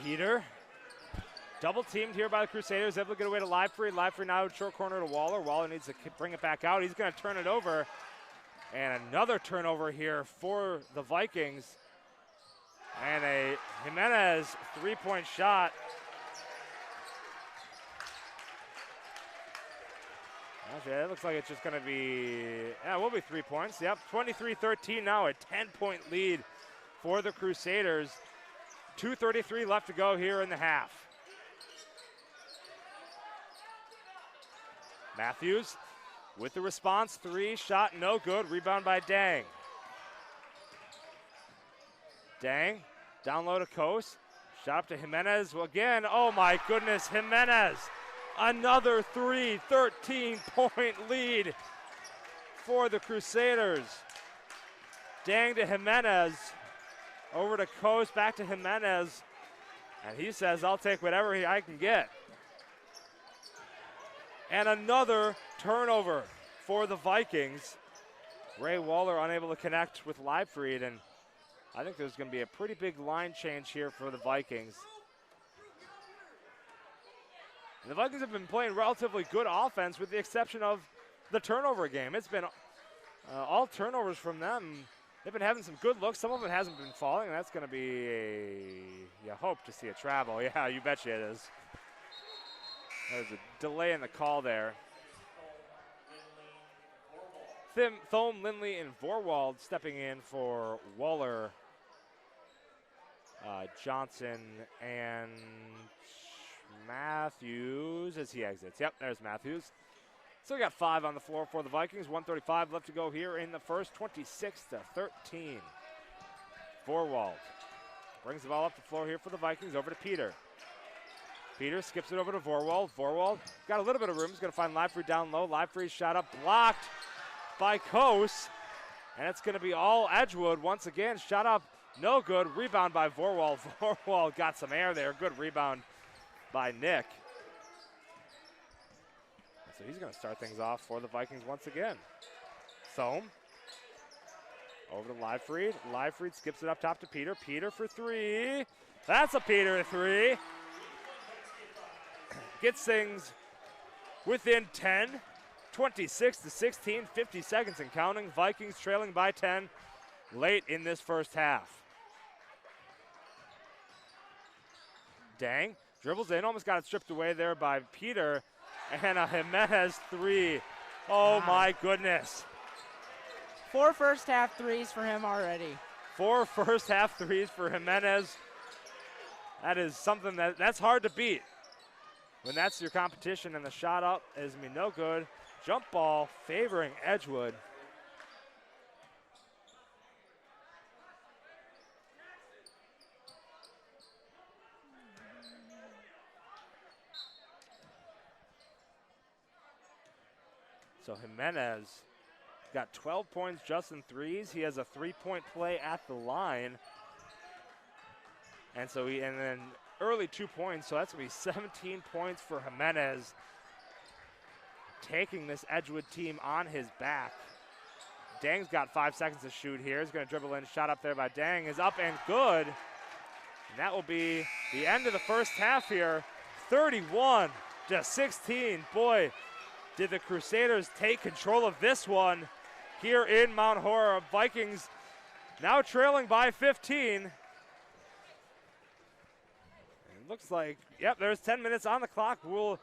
Peter, double teamed here by the Crusaders, able to get away to Livefree. Livefree now short corner to Waller. Waller needs to bring it back out. He's going to turn it over. And another turnover here for the Vikings. And a Jimenez three-point shot. Actually, it looks like it's just going to be, it will be 3 points. Yep, 23-13 now, a 10-point lead for the Crusaders. 2:33 left to go here in the half. Matthews with the response, three, shot no good, rebound by Dang. Dang, down low to Coase, shot up to Jimenez again. Oh my goodness, Jimenez. Another 13-point lead for the Crusaders. Dang to Jimenez, over to Coase, back to Jimenez, and he says, I'll take whatever I can get. And another turnover for the Vikings. Ray Waller unable to connect with Leibfried, and I think there's going to be a pretty big line change here for the Vikings. And the Vikings have been playing relatively good offense with the exception of the turnover game. It's been all turnovers from them. They've been having some good looks. Some of it hasn't been falling, and that's going to be you hope to see a travel. Yeah, you betcha it is. There's a delay in the call there. Thome, Lindley, and Vorwald stepping in for Waller, Johnson, and Matthews as he exits. Yep, there's Matthews. So we got 5 on the floor for the Vikings. 1:35 left to go here in the first, 26-13. Vorwald brings the ball up the floor here for the Vikings, over to Peter. Peter skips it over to Vorwald. Vorwald got a little bit of room. He's going to find Leifried down low. Leifried's shot up, blocked by Coase. And it's going to be all Edgewood once again. Shot up, no good. Rebound by Vorwald. Vorwald got some air there. Good rebound by Nick. So he's going to start things off for the Vikings once again. Thome over to Leifried. Leifried skips it up top to Peter. Peter for three. That's a Peter three. Gets things within 10, 26-16, 50 seconds and counting. Vikings trailing by 10 late in this first half. Dang, dribbles in, almost got it stripped away there by Peter. And a Jimenez three. Oh my goodness. 4 first half threes for him already. 4 first half threes for Jimenez. That is something that's hard to beat. when that's your competition and the shot up is going to be no good. Jump ball favoring Edgewood. So Jimenez got 12 points just in threes. He has a 3-point play at the line. And then early 2 points, so that's going to be 17 points for Jimenez, taking this Edgewood team on his back. Dang's got 5 seconds to shoot here. He's going to dribble in. Shot up there by Dang is up and good. And that will be the end of the first half here. 31-16. Boy, did the Crusaders take control of this one here in Mount Horeb. Vikings now trailing by 15. It looks like, yep, there's 10 minutes on the clock. We'll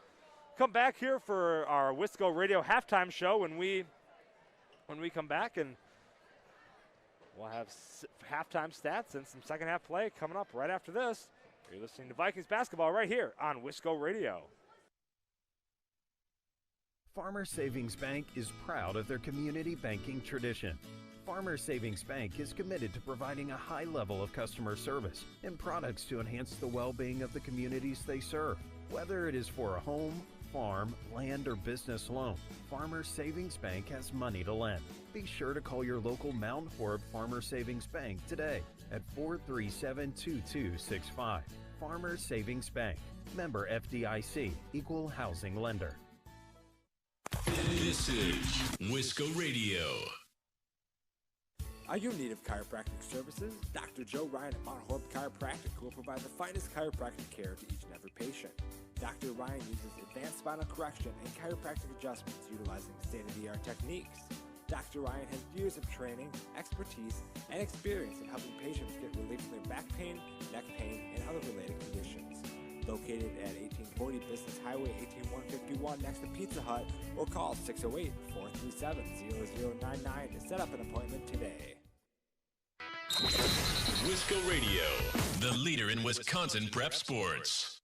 come back here for our Wisco Radio halftime show when we come back, and we'll have halftime stats and some second half play coming up right after this. You're listening to Vikings basketball right here on Wisco Radio. Farmers Savings Bank is proud of their community banking tradition. Farmers Savings Bank is committed to providing a high level of customer service and products to enhance the well-being of the communities they serve. Whether it is for a home, farm, land, or business loan, Farmers Savings Bank has money to lend. Be sure to call your local Mount Horeb Farmers Savings Bank today at 437-2265. Farmers Savings Bank, member FDIC, equal housing lender. This is Wisco Radio. Are you in need of chiropractic services? Dr. Joe Ryan at Mount Horeb Chiropractic will provide the finest chiropractic care to each and every patient. Dr. Ryan uses advanced spinal correction and chiropractic adjustments utilizing state-of-the-art techniques. Dr. Ryan has years of training, expertise, and experience in helping patients get relief from their back pain, neck pain, and other related conditions. Located at 1840 Business Highway 18151 next to Pizza Hut, or call 608-437-0099 to set up an appointment today. Wisco Radio, the leader in Wisconsin prep sports.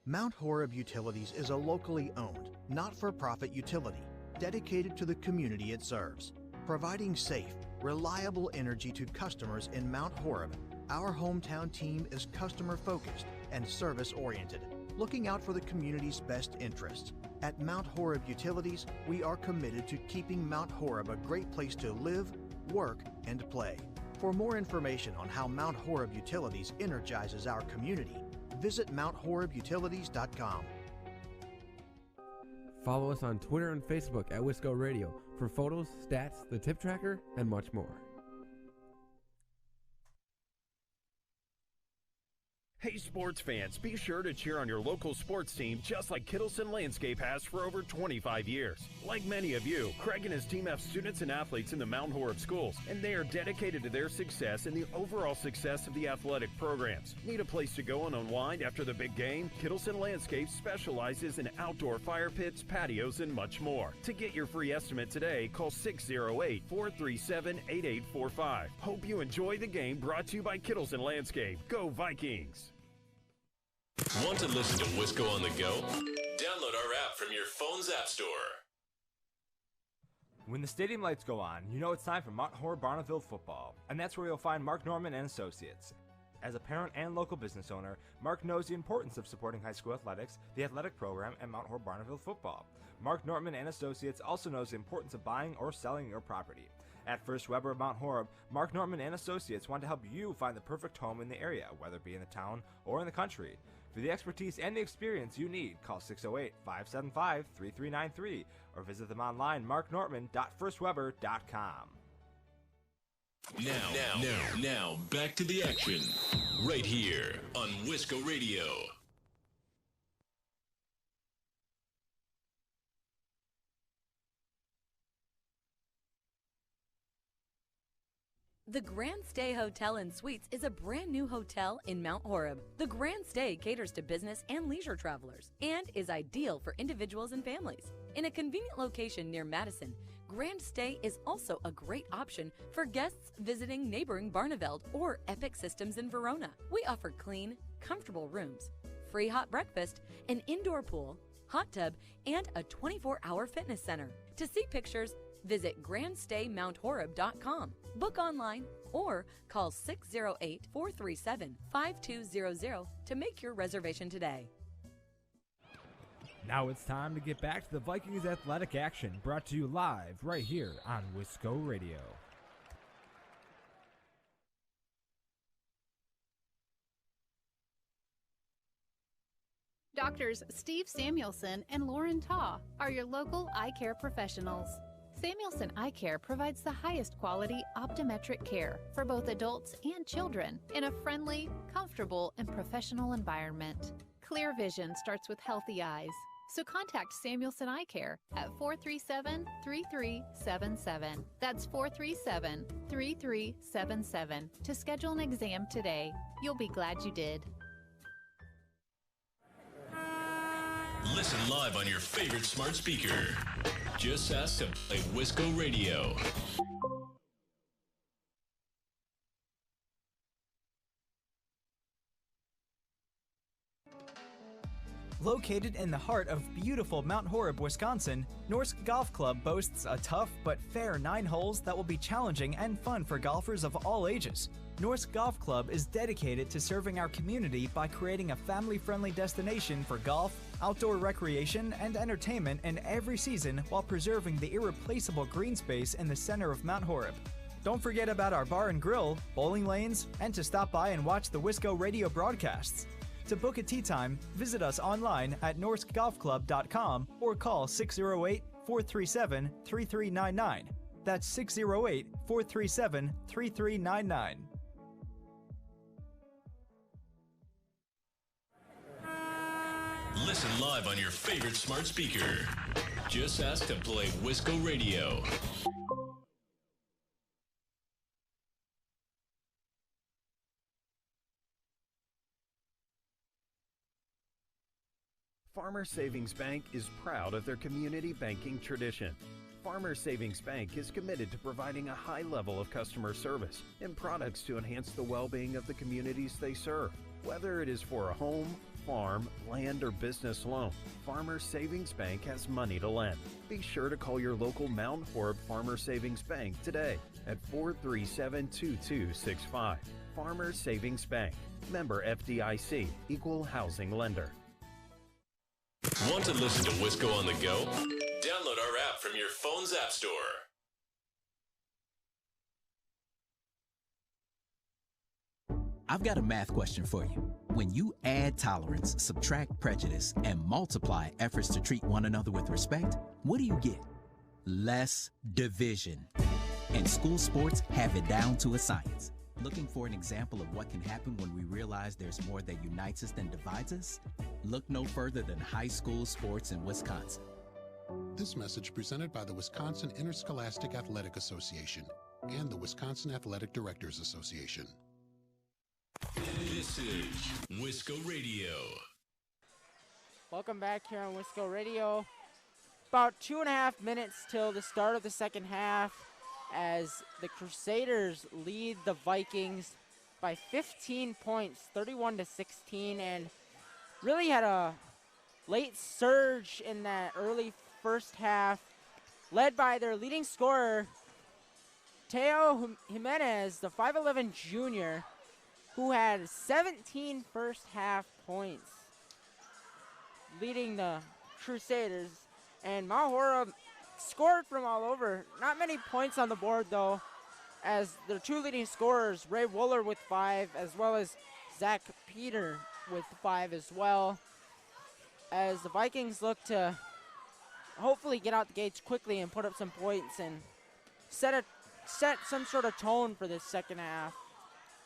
Mount Horeb Utilities is a locally owned, not-for-profit utility dedicated to the community it serves, providing safe, reliable energy to customers in Mount Horeb. Our hometown team is customer-focused and service-oriented, looking out for the community's best interests. At Mount Horeb Utilities, we are committed to keeping Mount Horeb a great place to live, work, and play. For more information on how Mount Horeb Utilities energizes our community, visit MountHorebUtilities.com. Follow us on Twitter and Facebook at Wisco Radio for photos, stats, the tip tracker, and much more. Hey sports fans, be sure to cheer on your local sports team just like Kittleson Landscape has for over 25 years. Like many of you, Craig and his team have students and athletes in the Mount Horeb schools, and they are dedicated to their success and the overall success of the athletic programs. Need a place to go and unwind after the big game? Kittleson Landscape specializes in outdoor fire pits, patios, and much more. To get your free estimate today, call 608-437-8845. Hope you enjoy the game, brought to you by Kittleson Landscape. Go Vikings! Want to listen to Wisco on the go? Download our app from your phone's app store. When the stadium lights go on, you know it's time for Mount Horeb Barneville football, and that's where you'll find Mark Norman and Associates. As a parent and local business owner, Mark knows the importance of supporting high school athletics, the athletic program, and Mount Horeb Barneville football. Mark Norman and Associates also knows the importance of buying or selling your property. At First Weber of Mount Horeb, Mark Norman and Associates want to help you find the perfect home in the area, whether it be in the town or in the country. For the expertise and the experience you need, call 608-575-3393 or visit them online, marknorman.firstweber.com. Now, back to the action, right here on Wisco Radio. The Grand Stay Hotel and Suites is a brand new hotel in Mount Horeb. The Grand Stay caters to business and leisure travelers and is ideal for individuals and families. In a convenient location near Madison, Grand Stay is also a great option for guests visiting neighboring Barneveld or Epic Systems in Verona. We offer clean, comfortable rooms, free hot breakfast, an indoor pool, hot tub, and a 24-hour fitness center. To see pictures, visit grandstaymount.horeb.com, book online, or call 608-437-5200 to make your reservation today. Now it's time to get back to the Vikings athletic action, brought to you live right here on Wisco Radio. Doctors Steve Samuelson and Lauren Taw are your local eye care professionals. Samuelson Eye Care provides the highest quality optometric care for both adults and children in a friendly, comfortable, and professional environment. Clear vision starts with healthy eyes, so contact Samuelson Eye Care at 437-3377. That's 437-3377 to schedule an exam today. You'll be glad you did. Listen live on your favorite smart speaker. Just ask to play Wisco Radio. Located in the heart of beautiful Mount Horeb, Wisconsin, Norsk Golf Club boasts a tough but fair 9 holes that will be challenging and fun for golfers of all ages. Norsk Golf Club is dedicated to serving our community by creating a family-friendly destination for golf, outdoor recreation, and entertainment in every season while preserving the irreplaceable green space in the center of Mount Horeb. Don't forget about our bar and grill, bowling lanes, and to stop by and watch the Wisco Radio broadcasts. To book a tee time, visit us online at norskgolfclub.com or call 608-437-3399. That's 608-437-3399. Listen live on your favorite smart speaker. Just ask to play Wisco Radio. Farmers Savings Bank is proud of their community banking tradition. Farmers Savings Bank is committed to providing a high level of customer service and products to enhance the well-being of the communities they serve. Whether it is for a home, farm, land, or business loan, Farmers Savings Bank has money to lend. Be sure to call your local Mount Horeb Farmers Savings Bank today at 437-2265. Farmers Savings Bank, member FDIC, equal housing lender. Want to listen to Wisco on the go? Download our app from your phone's app store. I've got a math question for you. When you add tolerance, subtract prejudice, and multiply efforts to treat one another with respect, what do you get? Less division. And school sports have it down to a science. Looking for an example of what can happen when we realize there's more that unites us than divides us? Look no further than high school sports in Wisconsin. This message presented by the Wisconsin Interscholastic Athletic Association and the Wisconsin Athletic Directors Association. This is Wisco Radio. Welcome back here on Wisco Radio. About 2.5 minutes till the start of the second half as the Crusaders lead the Vikings by 15 points, 31-16, and really had a late surge in that early first half, led by their leading scorer, Teo Jimenez, the 5'11 junior, who had 17 first half points, leading the Crusaders. And Mount Horeb scored from all over. Not many points on the board, though, as their two leading scorers, Ray Wooler with 5, as well as Zach Peter with 5 as well, as the Vikings look to hopefully get out the gates quickly and put up some points and set some sort of tone for this second half,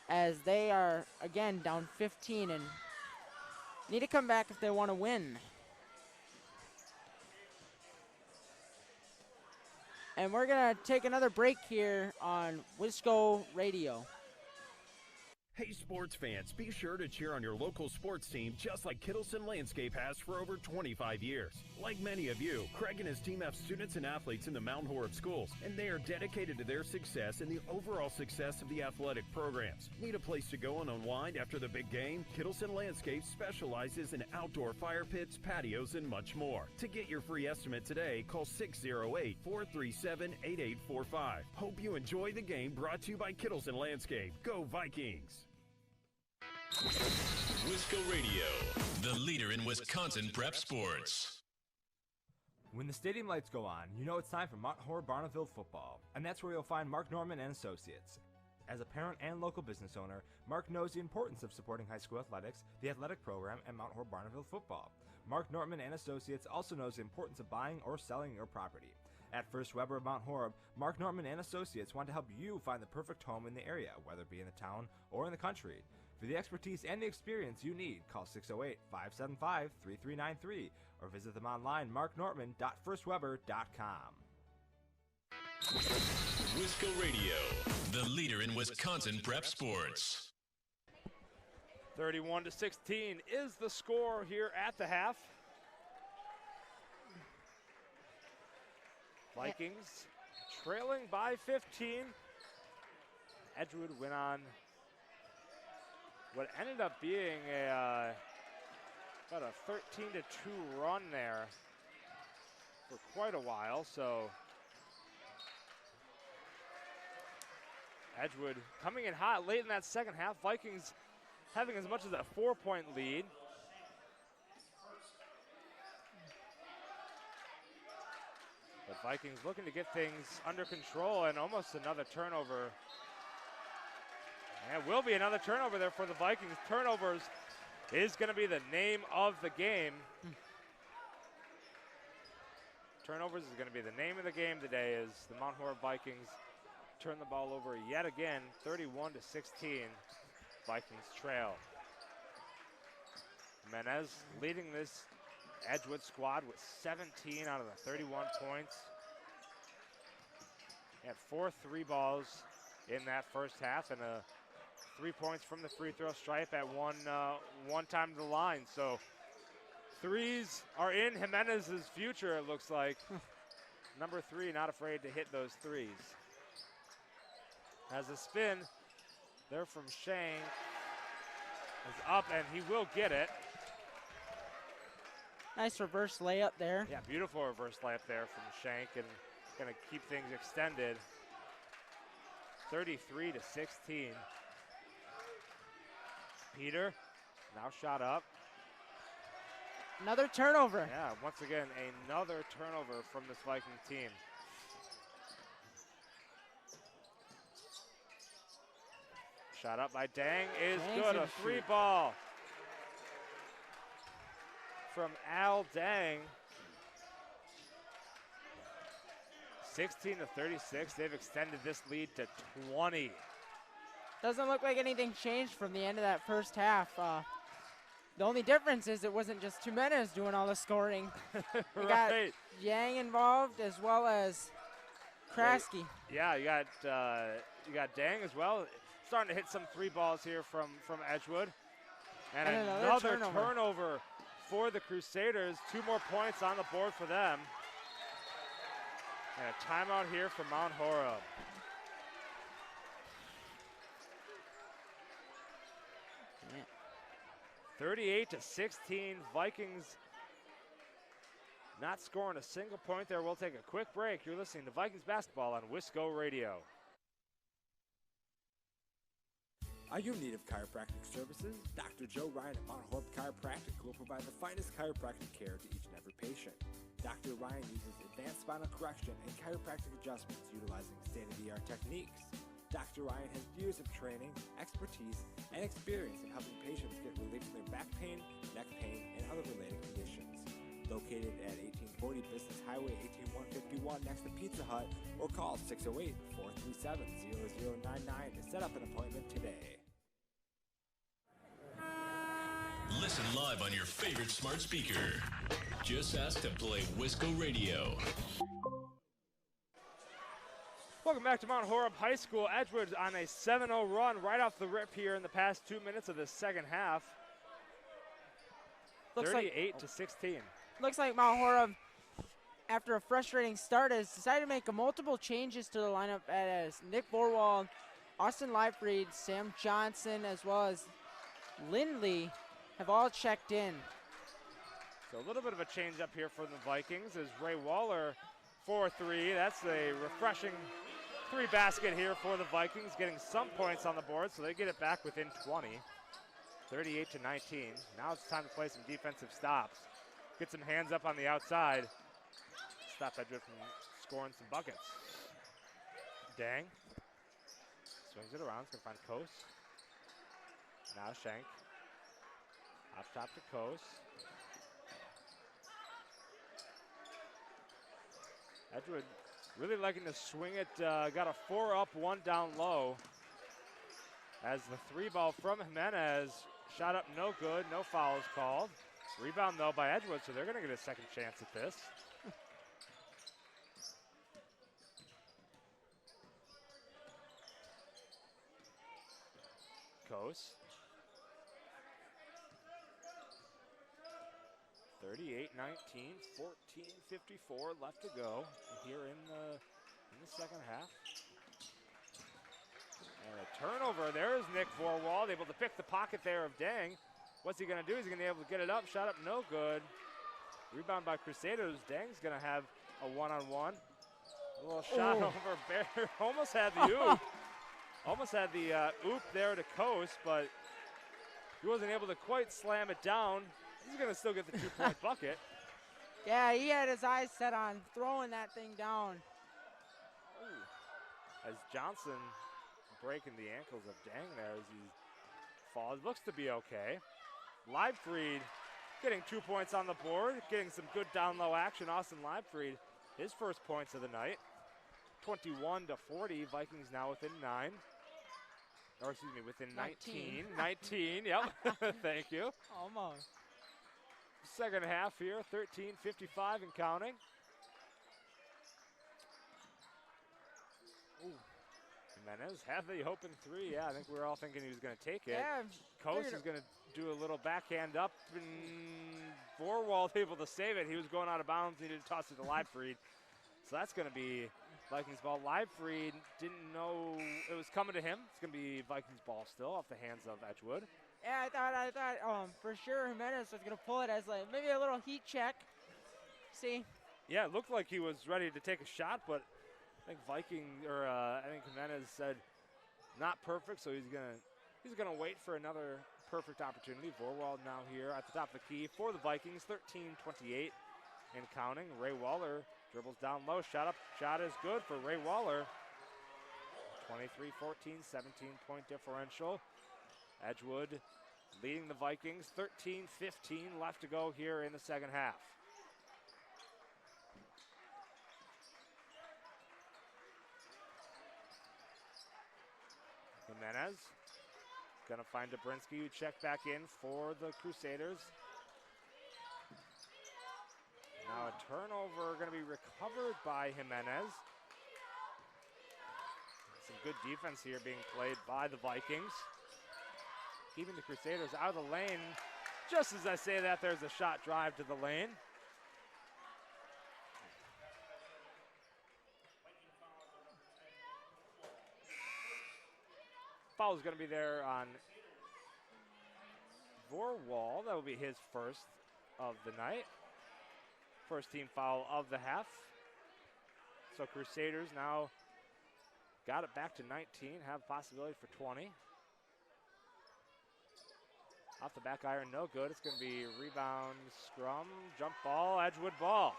as they are, again, down 15 and need to come back if they want to win. And we're going to take another break here on Wisco Radio. Hey sports fans, be sure to cheer on your local sports team just like Kittleson Landscape has for over 25 years. Like many of you, Craig and his team have students and athletes in the Mount Horeb schools, and they are dedicated to their success and the overall success of the athletic programs. Need a place to go and unwind after the big game? Kittleson Landscape specializes in outdoor fire pits, patios, and much more. To get your free estimate today, call 608-437-8845. Hope you enjoy the game, brought to you by Kittleson Landscape. Go Vikings! Wisco Radio, the leader in Wisconsin prep sports. When the stadium lights go on, you know it's time for Mount Horeb Barneville football, and that's where you'll find Mark Norman and Associates. As a parent and local business owner, Mark knows the importance of supporting high school athletics, the athletic program, and Mount Horeb Barneville football. Mark Norman and Associates also knows the importance of buying or selling your property. At First Weber of Mount Horeb, Mark Norman and Associates want to help you find the perfect home in the area, whether it be in the town or in the country. For the expertise and the experience you need, call 608-575-3393 or visit them online, marknortman.firstweber.com. Wisco Radio, the leader in Wisconsin prep sports. 31-16 is the score here at the half. Vikings trailing by 15. Edgewood went on what ended up being about a 13-2 run there for quite a while. So Edgewood coming in hot late in that second half. Vikings having as much as a 4-point lead. But Vikings looking to get things under control, and almost another turnover. And it will be another turnover there for the Vikings. Turnovers is going to be the name of the game. Turnovers is going to be the name of the game today as the Mount Horeb Vikings turn the ball over yet again. 31-16, Vikings trail. Menez leading this Edgewood squad with 17 out of the 31 points. He had 4 3 balls in that first half and 3 points from the free throw stripe at one time to the line. So threes are in Jimenez's future, it looks like. Number 3, not afraid to hit those threes. Has a spin there from Shank. Is up, and he will get it. Nice reverse layup there. Yeah, beautiful reverse layup there from Shank, and going to keep things extended. 33-16. Peter now shot up. Another turnover. Yeah, once again, another turnover from this Viking team. Shot up by Dang is good. A 3 ball from Al Dang. 16-36. They've extended this lead to 20. Doesn't look like anything changed from the end of that first half. The only difference is it wasn't just Jimenez doing all the scoring. We got Yang involved as well as Kraske. Yeah, you got Dang as well. Starting to hit some 3 balls here from Edgewood. And another turnover for the Crusaders. 2 more points on the board for them. And a timeout here for Mount Horeb. Yeah. 38-16, Vikings not scoring a single point there. We'll take a quick break. You're listening to Vikings basketball on Wisco Radio. Are you in need of chiropractic services? Dr. Joe Ryan at Mount Horeb Chiropractic will provide the finest chiropractic care to each and every patient. Dr. Ryan uses advanced spinal correction and chiropractic adjustments utilizing state-of-the-art techniques. Dr. Ryan has years of training, expertise, and experience in helping patients get relief from their back pain, neck pain, and other related conditions. Located at 1840 Business Highway 18151 next to Pizza Hut, or call 608-437-0099 to set up an appointment today. Listen live on your favorite smart speaker. Just ask to play Wisco Radio. Welcome back to Mount Horeb High School. Edgewood on a 7-0 run right off the rip here in the past 2 minutes of the second half. 38-16. Looks like Mount Horeb, after a frustrating start, has decided to make multiple changes to the lineup as Nick Borwald, Austin Leifried, Sam Johnson, as well as Lindley have all checked in. So a little bit of a change up here for the Vikings as Ray Waller 4-3. That's a refreshing 3-basket here for the Vikings, getting some points on the board, so they get it back within 20. 38-19. Now it's time to play some defensive stops. Get some hands up on the outside. Stop Edgewood from scoring some buckets. Dang. Swings it around. It's going to find Kos. Now Shank. Up top to Kos. Edgewood really liking to swing it. Got a 4 up, 1 down low. As the 3 ball from Jimenez. Shot up, no good. No fouls called. Rebound, though, by Edgewood, so they're going to get a second chance at this. Kos. 38-19, 14:54 left to go here in the second half. And a turnover. There's Nick Vorwald, able to pick the pocket there of Dang. What's he going to do? He's going to be able to get it up. Shot up, no good. Rebound by Crusaders. Dang's going to have a one-on-one. A little shot over Bear. Almost had the oop. Almost had the oop there to Kos, but he wasn't able to quite slam it down. He's going to still get the 2-point bucket. Yeah, he had his eyes set on throwing that thing down. Ooh. As Johnson breaking the ankles of Dang there as he falls. Looks to be okay. Leibfried getting 2 points on the board, getting some good down-low action. Austin Leibfried, his first points of the night. 21-40, Vikings now within 9. Or excuse me, within 19. 19, yep, thank you. Almost. Second half here, 13:55 and counting. Ooh. Jimenez had the open 3. Yeah, I think we were all thinking he was going to take it. Yeah. Kos is going to do a little backhand up, and Vorwald able to save it. He was going out of bounds. He needed to toss it to Leibfried. So that's going to be Vikings ball. Leibfried didn't know it was coming to him. It's going to be Vikings ball still off the hands of Edgewood. Yeah, I thought for sure Jimenez was going to pull it as like maybe a little heat check. See? Yeah, it looked like he was ready to take a shot, but I think Jimenez said not perfect, so he's gonna wait for another perfect opportunity. Vorwald now here at the top of the key for the Vikings, 13:28 and counting. Ray Waller dribbles down low, shot up, shot is good for Ray Waller. 23-14, 17-point differential. Edgewood leading the Vikings, 13-15 left to go here in the second half. Jimenez gonna find Dobrinsky, who checked back in for the Crusaders. Now a turnover gonna be recovered by Jimenez. Some good defense here being played by the Vikings. Keeping the Crusaders out of the lane. Just as I say that, there's a shot drive to the lane. Foul is going to be there on Vorwald. That will be his first of the night. First team foul of the half. So Crusaders now got it back to 19, have possibility for 20. Off the back iron, no good. It's going to be rebound, scrum, jump ball, Edgewood ball.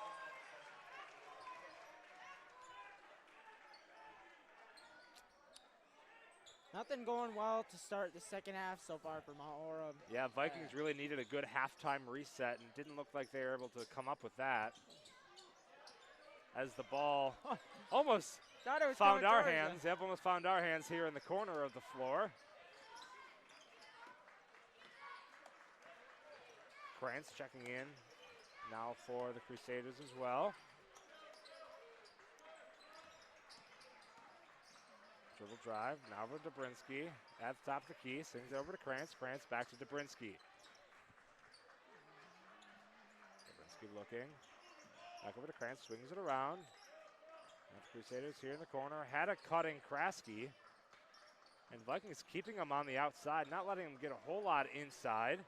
Nothing going well to start the second half so far for Mount Horeb. Yeah, Vikings really needed a good halftime reset and didn't look like they were able to come up with that. As the ball almost found our hands. Yep, almost found our hands here in the corner of the floor. Krantz checking in now for the Crusaders as well. Dribble drive, now over to Dobrinsky. At the top of the key, swings it over to Krantz. Krantz back to Dobrinsky. Dobrinsky looking. Back over to Krantz, swings it around. Now the Crusaders here in the corner. Had a cutting Kraske. And Vikings keeping him on the outside, not letting him get a whole lot inside.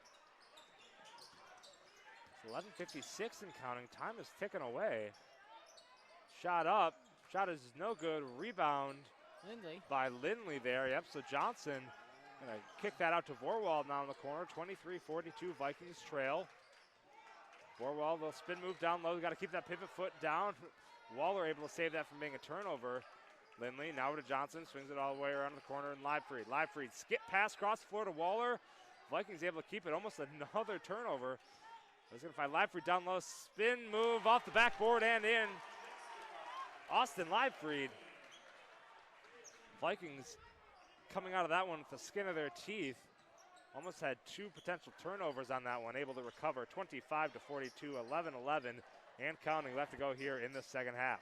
It's 11:56 and counting. Time is ticking away. Shot up. Shot is no good. Rebound Lindley. By Lindley there. Yep, so Johnson going to kick that out to Vorwald now in the corner. 23-42, Vikings trail. Vorwald, little spin move down low. Got to keep that pivot foot down. Waller able to save that from being a turnover. Lindley now over to Johnson. Swings it all the way around the corner and Livefried. Livefried skip pass across the floor to Waller. Vikings able to keep it. Almost another turnover. He's going to find Livefried down low. Spin move off the backboard and in. Austin Livefried. Vikings coming out of that one with the skin of their teeth. Almost had two potential turnovers on that one. Able to recover 25-42, 11-11, and counting left to go here in the second half.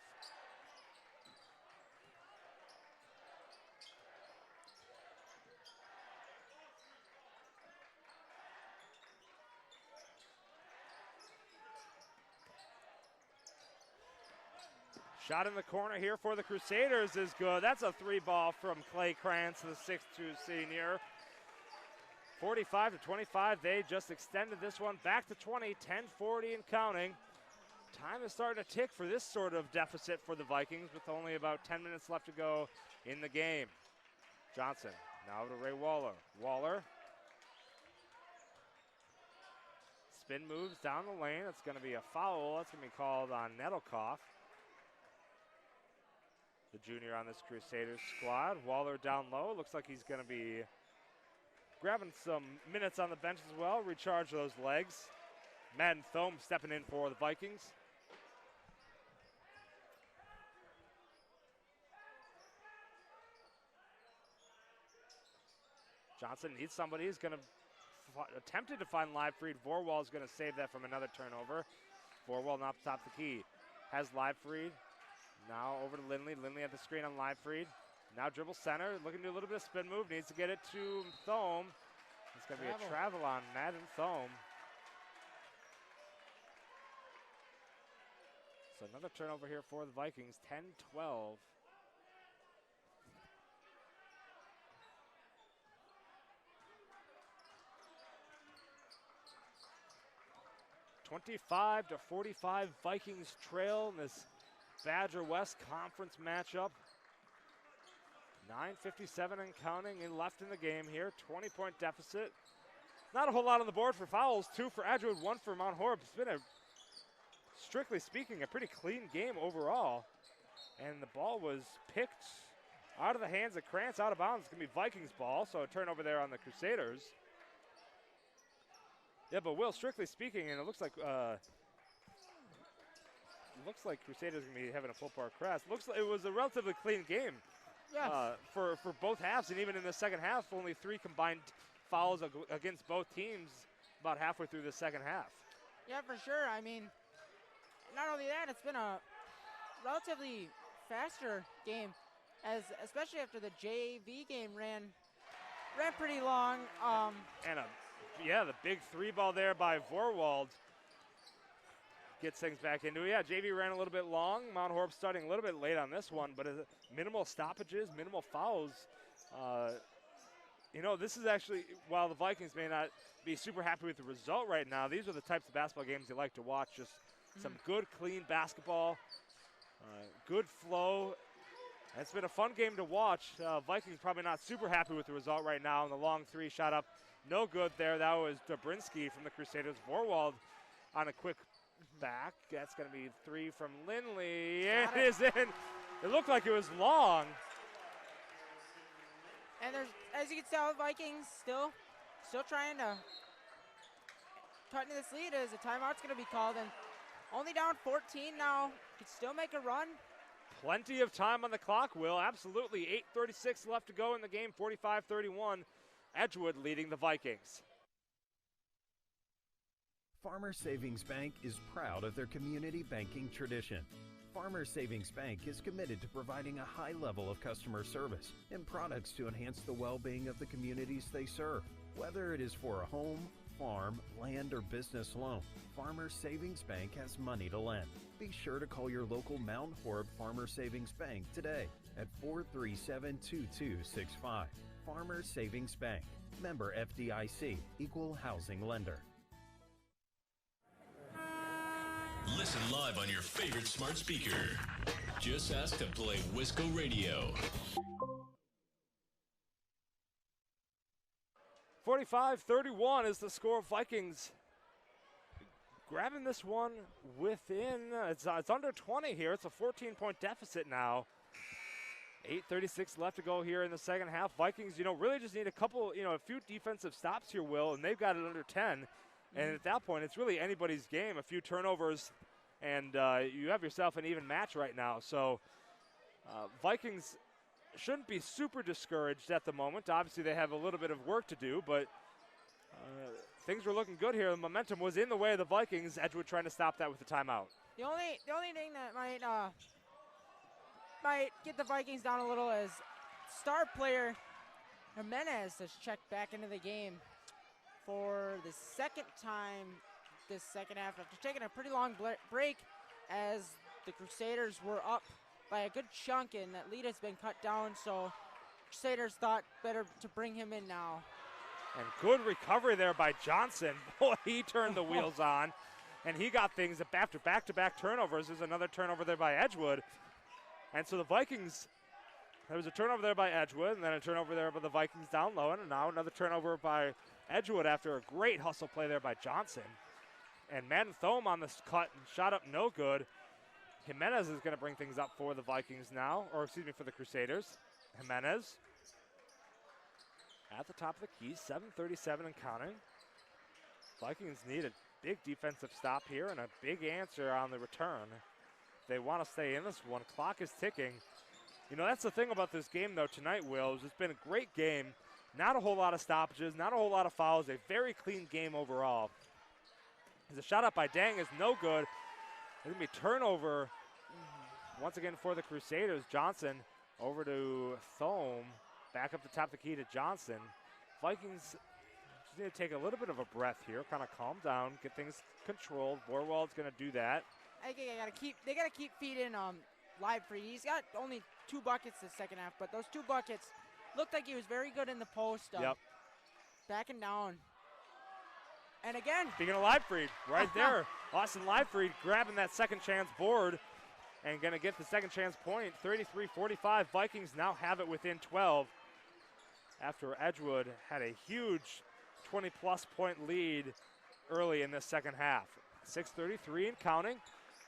Shot in the corner here for the Crusaders is good. That's a three ball from Clay Krantz, the 6'2 senior. 45-25, they just extended this one back to 20, 10:40 and counting. Time is starting to tick for this sort of deficit for the Vikings with only about 10 minutes left to go in the game. Johnson now to Ray Waller. Waller. Spin moves down the lane. That's going to be a foul. That's going to be called on Nettlekoff, the junior on this Crusaders squad. Waller down low. Looks like he's going to be grabbing some minutes on the bench as well. Recharge those legs. Madden Thome stepping in for the Vikings. Johnson needs somebody. He's going to attempted to find Livefried. Vorwald's going to save that from another turnover. Vorwald up top the key. Has Livefried. Now over to Lindley. Lindley at the screen on Livefried. Now dribble center. Looking to do a little bit of spin move. Needs to get it to Thome. It's going to be a travel on Madden Thome. So another turnover here for the Vikings. 10-12. 25-45, Vikings trail in this Badger West Conference matchup. 9:57 and counting and left in the game here. 20-point deficit. Not a whole lot on the board for fouls. 2 for Edgewood, 1 for Mount Horeb. It's been, strictly speaking, a pretty clean game overall. And the ball was picked out of the hands of Krantz, out of bounds. It's going to be Vikings ball, so a turnover there on the Crusaders. Yeah, but Will, strictly speaking, and it looks like Crusaders are going to be having a full bar crest. Looks like it was a relatively clean game. Yes. For both halves, and even in the second half, only 3 combined fouls against both teams about halfway through the second half. Yeah, for sure. I mean, not only that, it's been a relatively faster game, especially after the JV game ran pretty long. And the big 3 ball there by Vorwald gets things back into it. Yeah, JV ran a little bit long. Mount Horeb starting a little bit late on this one, but minimal stoppages, minimal fouls. This is actually, while the Vikings may not be super happy with the result right now, these are the types of basketball games you like to watch. Just some good, clean basketball, good flow. And it's been a fun game to watch. Vikings probably not super happy with the result right now, and the long 3 shot up, no good there. That was Dobrinsky from the Crusaders. Vorwald on a quick back. That's going to be 3 from Lindley. It is in. It looked like it was long. And there's, as you can tell, the Vikings still trying to cut into this lead as a timeout's going to be called, and only down 14 now. Could still make a run. Plenty of time on the clock, Will. Absolutely. 8:36 left to go in the game. 45-31. Edgewood leading the Vikings. Farmer Savings Bank is proud of their community banking tradition. Farmers Savings Bank is committed to providing a high level of customer service and products to enhance the well-being of the communities they serve. Whether it is for a home, farm, land, or business loan, Farmers Savings Bank has money to lend. Be sure to call your local Mount Horeb Farmers Savings Bank today at 437-2265. Farmers Savings Bank. Member FDIC, Equal Housing Lender. Listen live on your favorite smart speaker. Just ask to play Wisco Radio. 45-31 is the score. Vikings grabbing this one within, it's under 20 here. It's a 14-point deficit now. 8:36 left to go here in the second half. Vikings, really just need a few defensive stops here, Will, and they've got it under 10. And at that point, it's really anybody's game. A few turnovers, and you have yourself an even match right now. So Vikings shouldn't be super discouraged at the moment. Obviously, they have a little bit of work to do, but things were looking good here. The momentum was in the way of the Vikings. Edgewood trying to stop that with the timeout. The only thing that might get the Vikings down a little is star player Jimenez has checked back into the game for the second time this second half after taking a pretty long break as the Crusaders were up by a good chunk and that lead has been cut down, so Crusaders thought better to bring him in now. And good recovery there by Johnson. Boy, he turned the wheels on, and he got things after back-to-back turnovers. There's another turnover there by Edgewood. And so the Vikings, there was a turnover there by Edgewood, and then a turnover there by the Vikings down low, and now another turnover by Edgewood after a great hustle play there by Johnson. And Madden Thome on this cut and shot up no good. Jimenez is going to bring things up for the Vikings now, or excuse me, for the Crusaders. Jimenez at the top of the key, 7:37 and counting. Vikings need a big defensive stop here and a big answer on the return. They want to stay in this one. Clock is ticking. That's the thing about this game, though, tonight, Will, is it's been a great game. Not a whole lot of stoppages, not a whole lot of fouls. A very clean game overall. The shot up by Dang is no good. There's going to be turnover once again for the Crusaders. Johnson over to Thome. Back up the top of the key to Johnson. Vikings just need to take a little bit of a breath here, kind of calm down, get things controlled. Borwald's going to do that. I think they gotta keep feeding Livefree. He's got only 2 buckets this second half, but those 2 buckets looked like he was very good in the post. Yep. Backing down. And again. Speaking of Livefree, right there. Austin Livefree grabbing that second chance board and going to get the second chance point. 33-45. Vikings now have it within 12 after Edgewood had a huge 20-plus point lead early in this second half. 6:33 and counting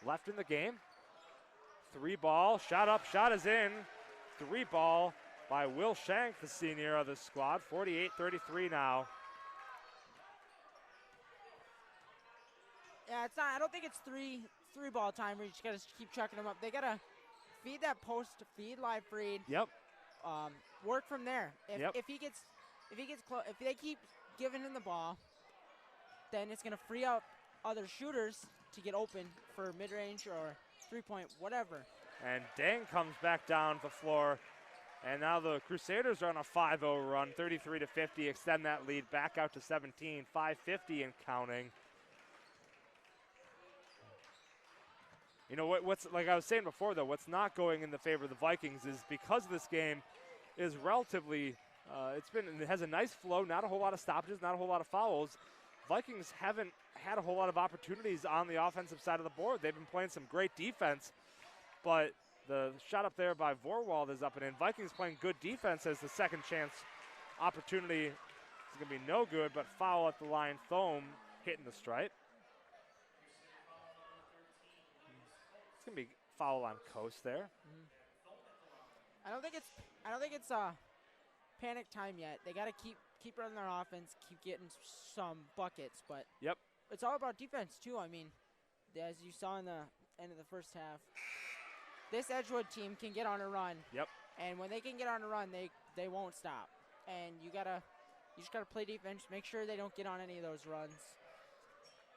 left in the game. 3-ball, shot up, shot is in. 3-ball by Will Shank, the senior of the squad. 48-33 now. Yeah, it's not. I don't think it's three-ball time where you just gotta keep chucking them up. They gotta feed that post, feed Livefree. Yep. Work from there. If he gets close, if they keep giving him the ball, then it's gonna free up other shooters to get open for mid-range or 3-point, whatever. And Dang comes back down the floor, and now the Crusaders are on a 5-0 run, 33-50, extend that lead back out to 17, 5:50 and counting. What's like I was saying before, though, what's not going in the favor of the Vikings is because this game is relatively, it has a nice flow, not a whole lot of stoppages, not a whole lot of fouls. Vikings haven't had a whole lot of opportunities on the offensive side of the board. They've been playing some great defense, but the shot up there by Vorwald is up and in. Vikings playing good defense as the second chance opportunity is going to be no good, but foul at the line. Thome hitting the stripe. It's going to be foul on Coast there. I don't think it's panic time yet. They got to keep running their offense, keep getting some buckets, but yep, it's all about defense too. I mean, as you saw in the end of the first half, this Edgewood team can get on a run. Yep. And when they can get on a run, they won't stop. And you just gotta play defense, make sure they don't get on any of those runs.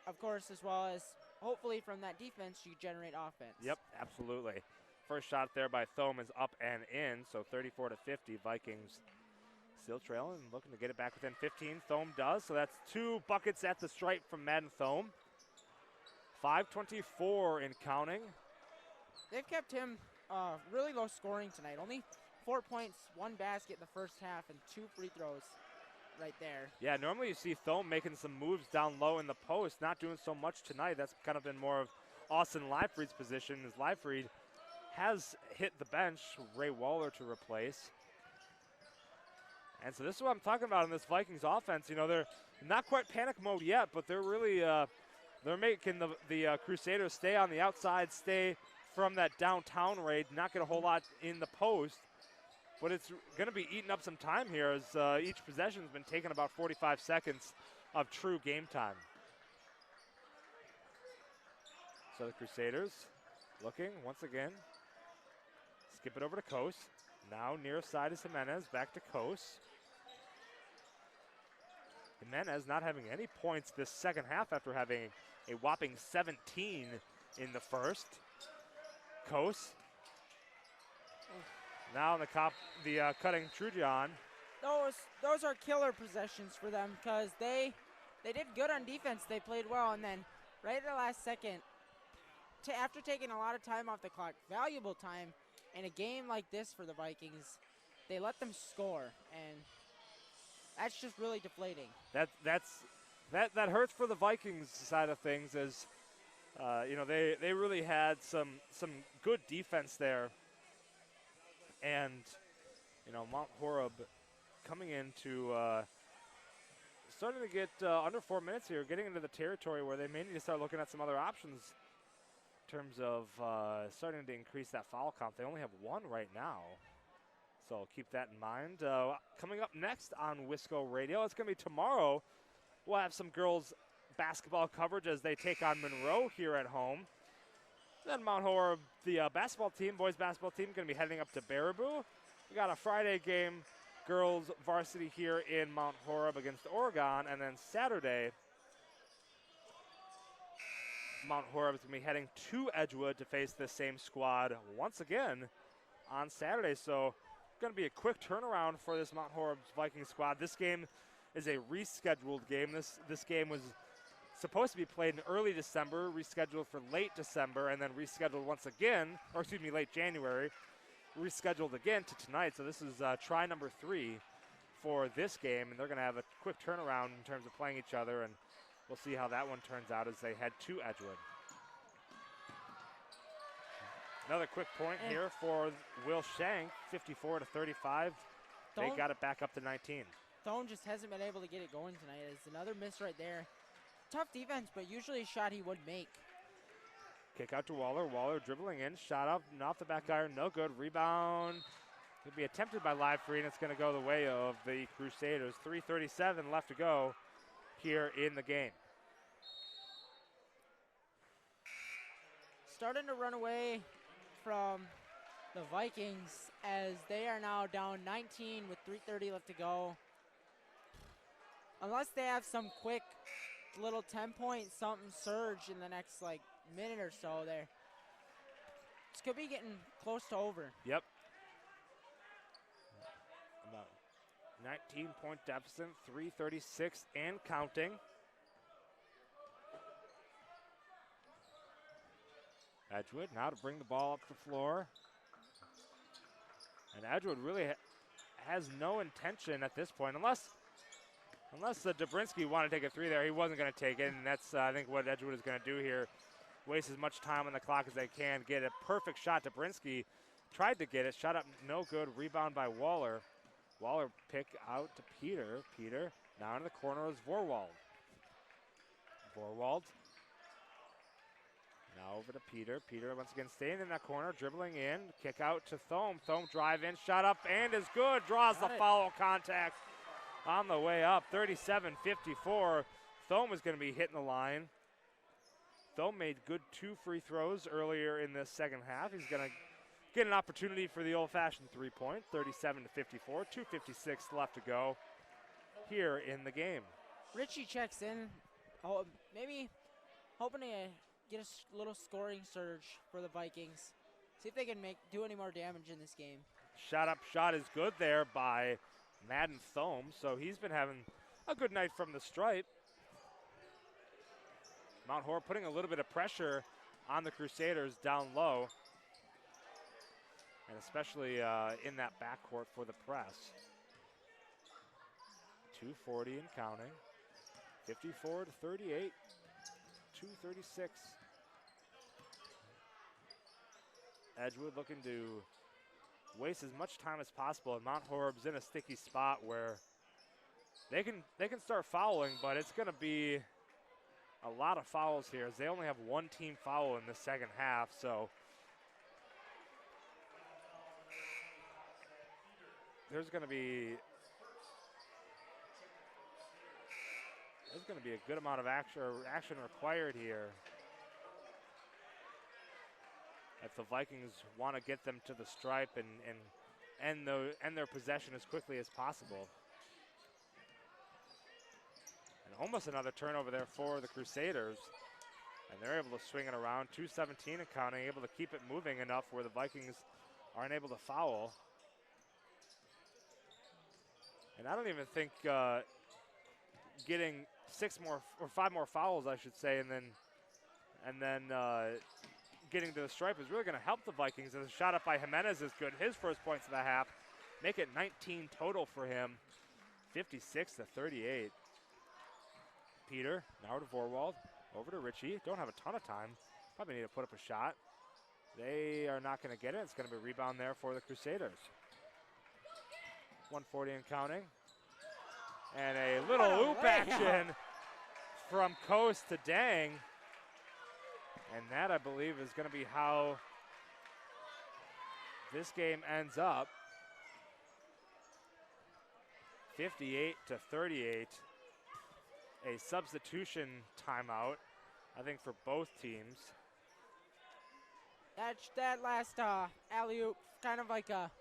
Of course, as well as hopefully from that defense you generate offense. Yep, absolutely. First shot there by Thome is up and in, so 34-50. Vikings still trailing and looking to get it back within 15. Thome does, so that's 2 buckets at the stripe from Madden Thome. 5:24 in counting. They've kept him really low scoring tonight. Only 4 points, 1 basket in the first half, and 2 free throws right there. Yeah, normally you see Thome making some moves down low in the post, not doing so much tonight. That's kind of been more of Austin Leifried's position, as Leifried has hit the bench, Ray Waller to replace. And so this is what I'm talking about in this Vikings offense. You know, they're not quite panic mode yet, but they're really they're making the Crusaders stay on the outside, stay from that downtown raid, not get a whole lot in the post. But it's going to be eating up some time here as each possession has been taking about 45 seconds of true game time. So the Crusaders looking once again. Skip it over to Kos. Now near side is Jimenez, back to Kos. Jimenez not having any points this second half after having a whopping 17 in the first. Kos. Now in the cutting Trujan. Those are killer possessions for them because they did good on defense. They played well, and then right at the last second, after taking a lot of time off the clock, valuable time in a game like this for the Vikings, they let them score, and that's just really deflating. That hurts for the Vikings side of things, as you know, they really had some good defense there, and you know, Mount Horeb coming into starting to get under 4 minutes here, getting into the territory where they may need to start looking at some other options in terms of starting to increase that foul count. They only have 1 right now, so keep that in mind. Coming up next on Wisco Radio, it's going to be tomorrow. We'll have some girls basketball coverage as they take on Monroe here at home. Then Mount Horeb, the basketball team, boys basketball team, going to be heading up to Baraboo. We got a Friday game, girls varsity here in Mount Horeb against Oregon, and then Saturday, Mount Horeb is going to be heading to Edgewood to face this same squad once again on Saturday. So going to be a quick turnaround for this Mount Horeb Viking squad. This game is a rescheduled game. This game was supposed to be played in early December, rescheduled for late December, and then rescheduled once again, or excuse me, late January, rescheduled again to tonight. So this is try number 3 for this game, and they're going to have a quick turnaround in terms of playing each other, and we'll see how that one turns out as they head to Edgewood. Another quick point here for Will Shank, 54-35. They got it back up to 19. Thone just hasn't been able to get it going tonight. It's another miss right there. Tough defense, but usually a shot he would make. Kick out to Waller. Waller dribbling in. Shot up and off the back iron. No good. Rebound. Could be attempted by Livefree, and it's going to go the way of the Crusaders. 3:37 left to go here in the game. Starting to run away from the Vikings as they are now down 19 with 3:30 left to go. Unless they have some quick little 10-point something surge in the next minute or so there. This could be getting close to over. Yep. About 19-point deficit, 3:36 and counting. Edgewood now to bring the ball up the floor. And Edgewood really has no intention at this point, unless Dobrinsky wanted to take a 3 there. He wasn't going to take it, and that's, I think, what Edgewood is going to do here. Waste as much time on the clock as they can. Get a perfect shot. Dobrinsky tried to get it. Shot up, no good. Rebound by Waller. Waller pick out to Peter. Peter now in the corner is Vorwald. Vorwald. Now over to Peter. Peter once again staying in that corner, dribbling in. Kick out to Thome. Thome drive in, shot up, and is good. Draws the foul contact on the way up. 37-54. Thome is going to be hitting the line. Thome made good 2 free throws earlier in this second half. He's going to get an opportunity for the old-fashioned 3-point. 37-54. 2:56 left to go here in the game. Richie checks in, maybe hoping to get a little scoring surge for the Vikings. See if they can do any more damage in this game. Shot is good there by Madden Thome, so he's been having a good night from the stripe. Mount Horeb putting a little bit of pressure on the Crusaders down low, and especially in that backcourt for the press. 2:40 and counting. 54-38, 2:36. Edgewood looking to waste as much time as possible, and Mount Horeb's in a sticky spot where they can start fouling, but it's going to be a lot of fouls here, as they only have one team foul in the second half. So there's going to be a good amount of action required here if the Vikings want to get them to the stripe and end their possession as quickly as possible. And almost another turnover there for the Crusaders, and they're able to swing it around. 2:17 and counting, able to keep it moving enough where the Vikings aren't able to foul. And I don't even think getting 5 more fouls, I should say, and then getting to the stripe is really going to help the Vikings. As a shot up by Jimenez is good. His first points of the half make it 19 total for him. 56-38. Peter now to Vorwald, over to Ritchie. Don't have a ton of time. Probably need to put up a shot. They are not going to get it. It's going to be a rebound there for the Crusaders. 1:40 and counting. And a little loop action from Coast to Dang. And that, I believe, is going to be how this game ends up. 58-38. A substitution timeout, I think, for both teams. That last alley-oop, kind of like a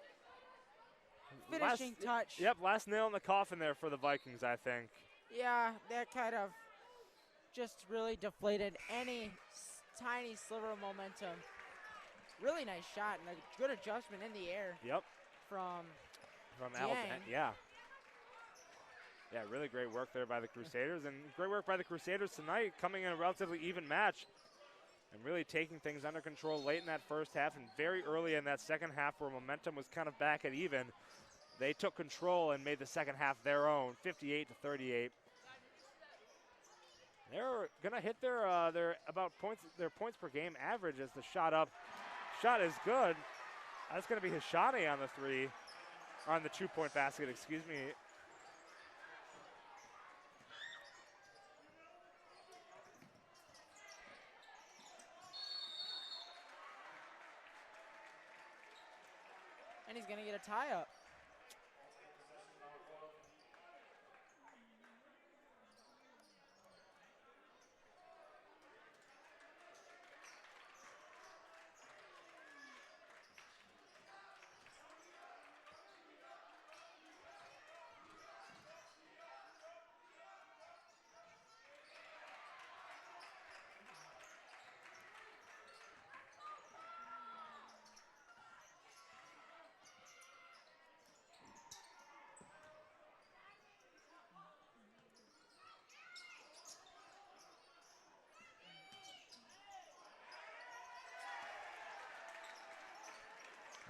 finishing touch. Yep, last nail in the coffin there for the Vikings, I think. Yeah, that kind of just really deflated any tiny sliver of momentum. Really nice shot and a good adjustment in the air. Yep. From Alabama. Yeah. Yeah, really great work there by the Crusaders, and great work by the Crusaders tonight, coming in a relatively even match and really taking things under control late in that first half and very early in that second half where momentum was kind of back at even. They took control and made the second half their own, 58-38. They're going to hit their points per game average as the shot is good. That's going to be Hishani on the three, on the 2-point basket, excuse me. And he's going to get a tie up.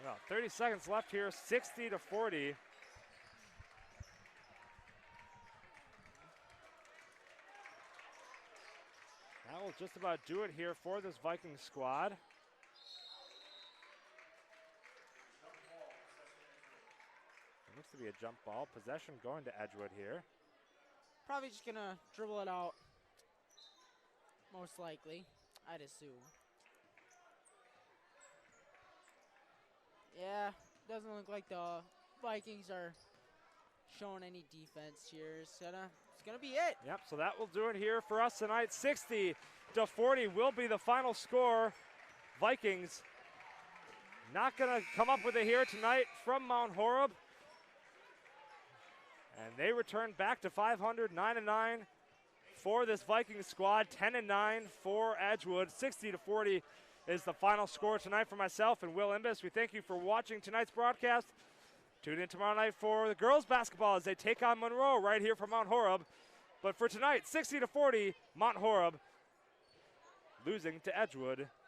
About 30 seconds left here, 60-40. That will just about do it here for this Vikings squad. It looks to be a jump ball. Possession going to Edgewood here. Probably just going to dribble it out, most likely, I'd assume. Yeah, doesn't look like the Vikings are showing any defense here. It's gonna be it. Yep, so that will do it here for us tonight. 60-40 will be the final score. Vikings not gonna come up with it here tonight from Mount Horeb. And they return back to 500, 9-9, for this Vikings squad. 10-9 for Edgewood. 60-40 is the final score tonight for myself and Will Imbus. We thank you for watching tonight's broadcast. Tune in tomorrow night for the girls basketball as they take on Monroe right here from Mount Horeb. But for tonight, 60-40, Mount Horeb losing to Edgewood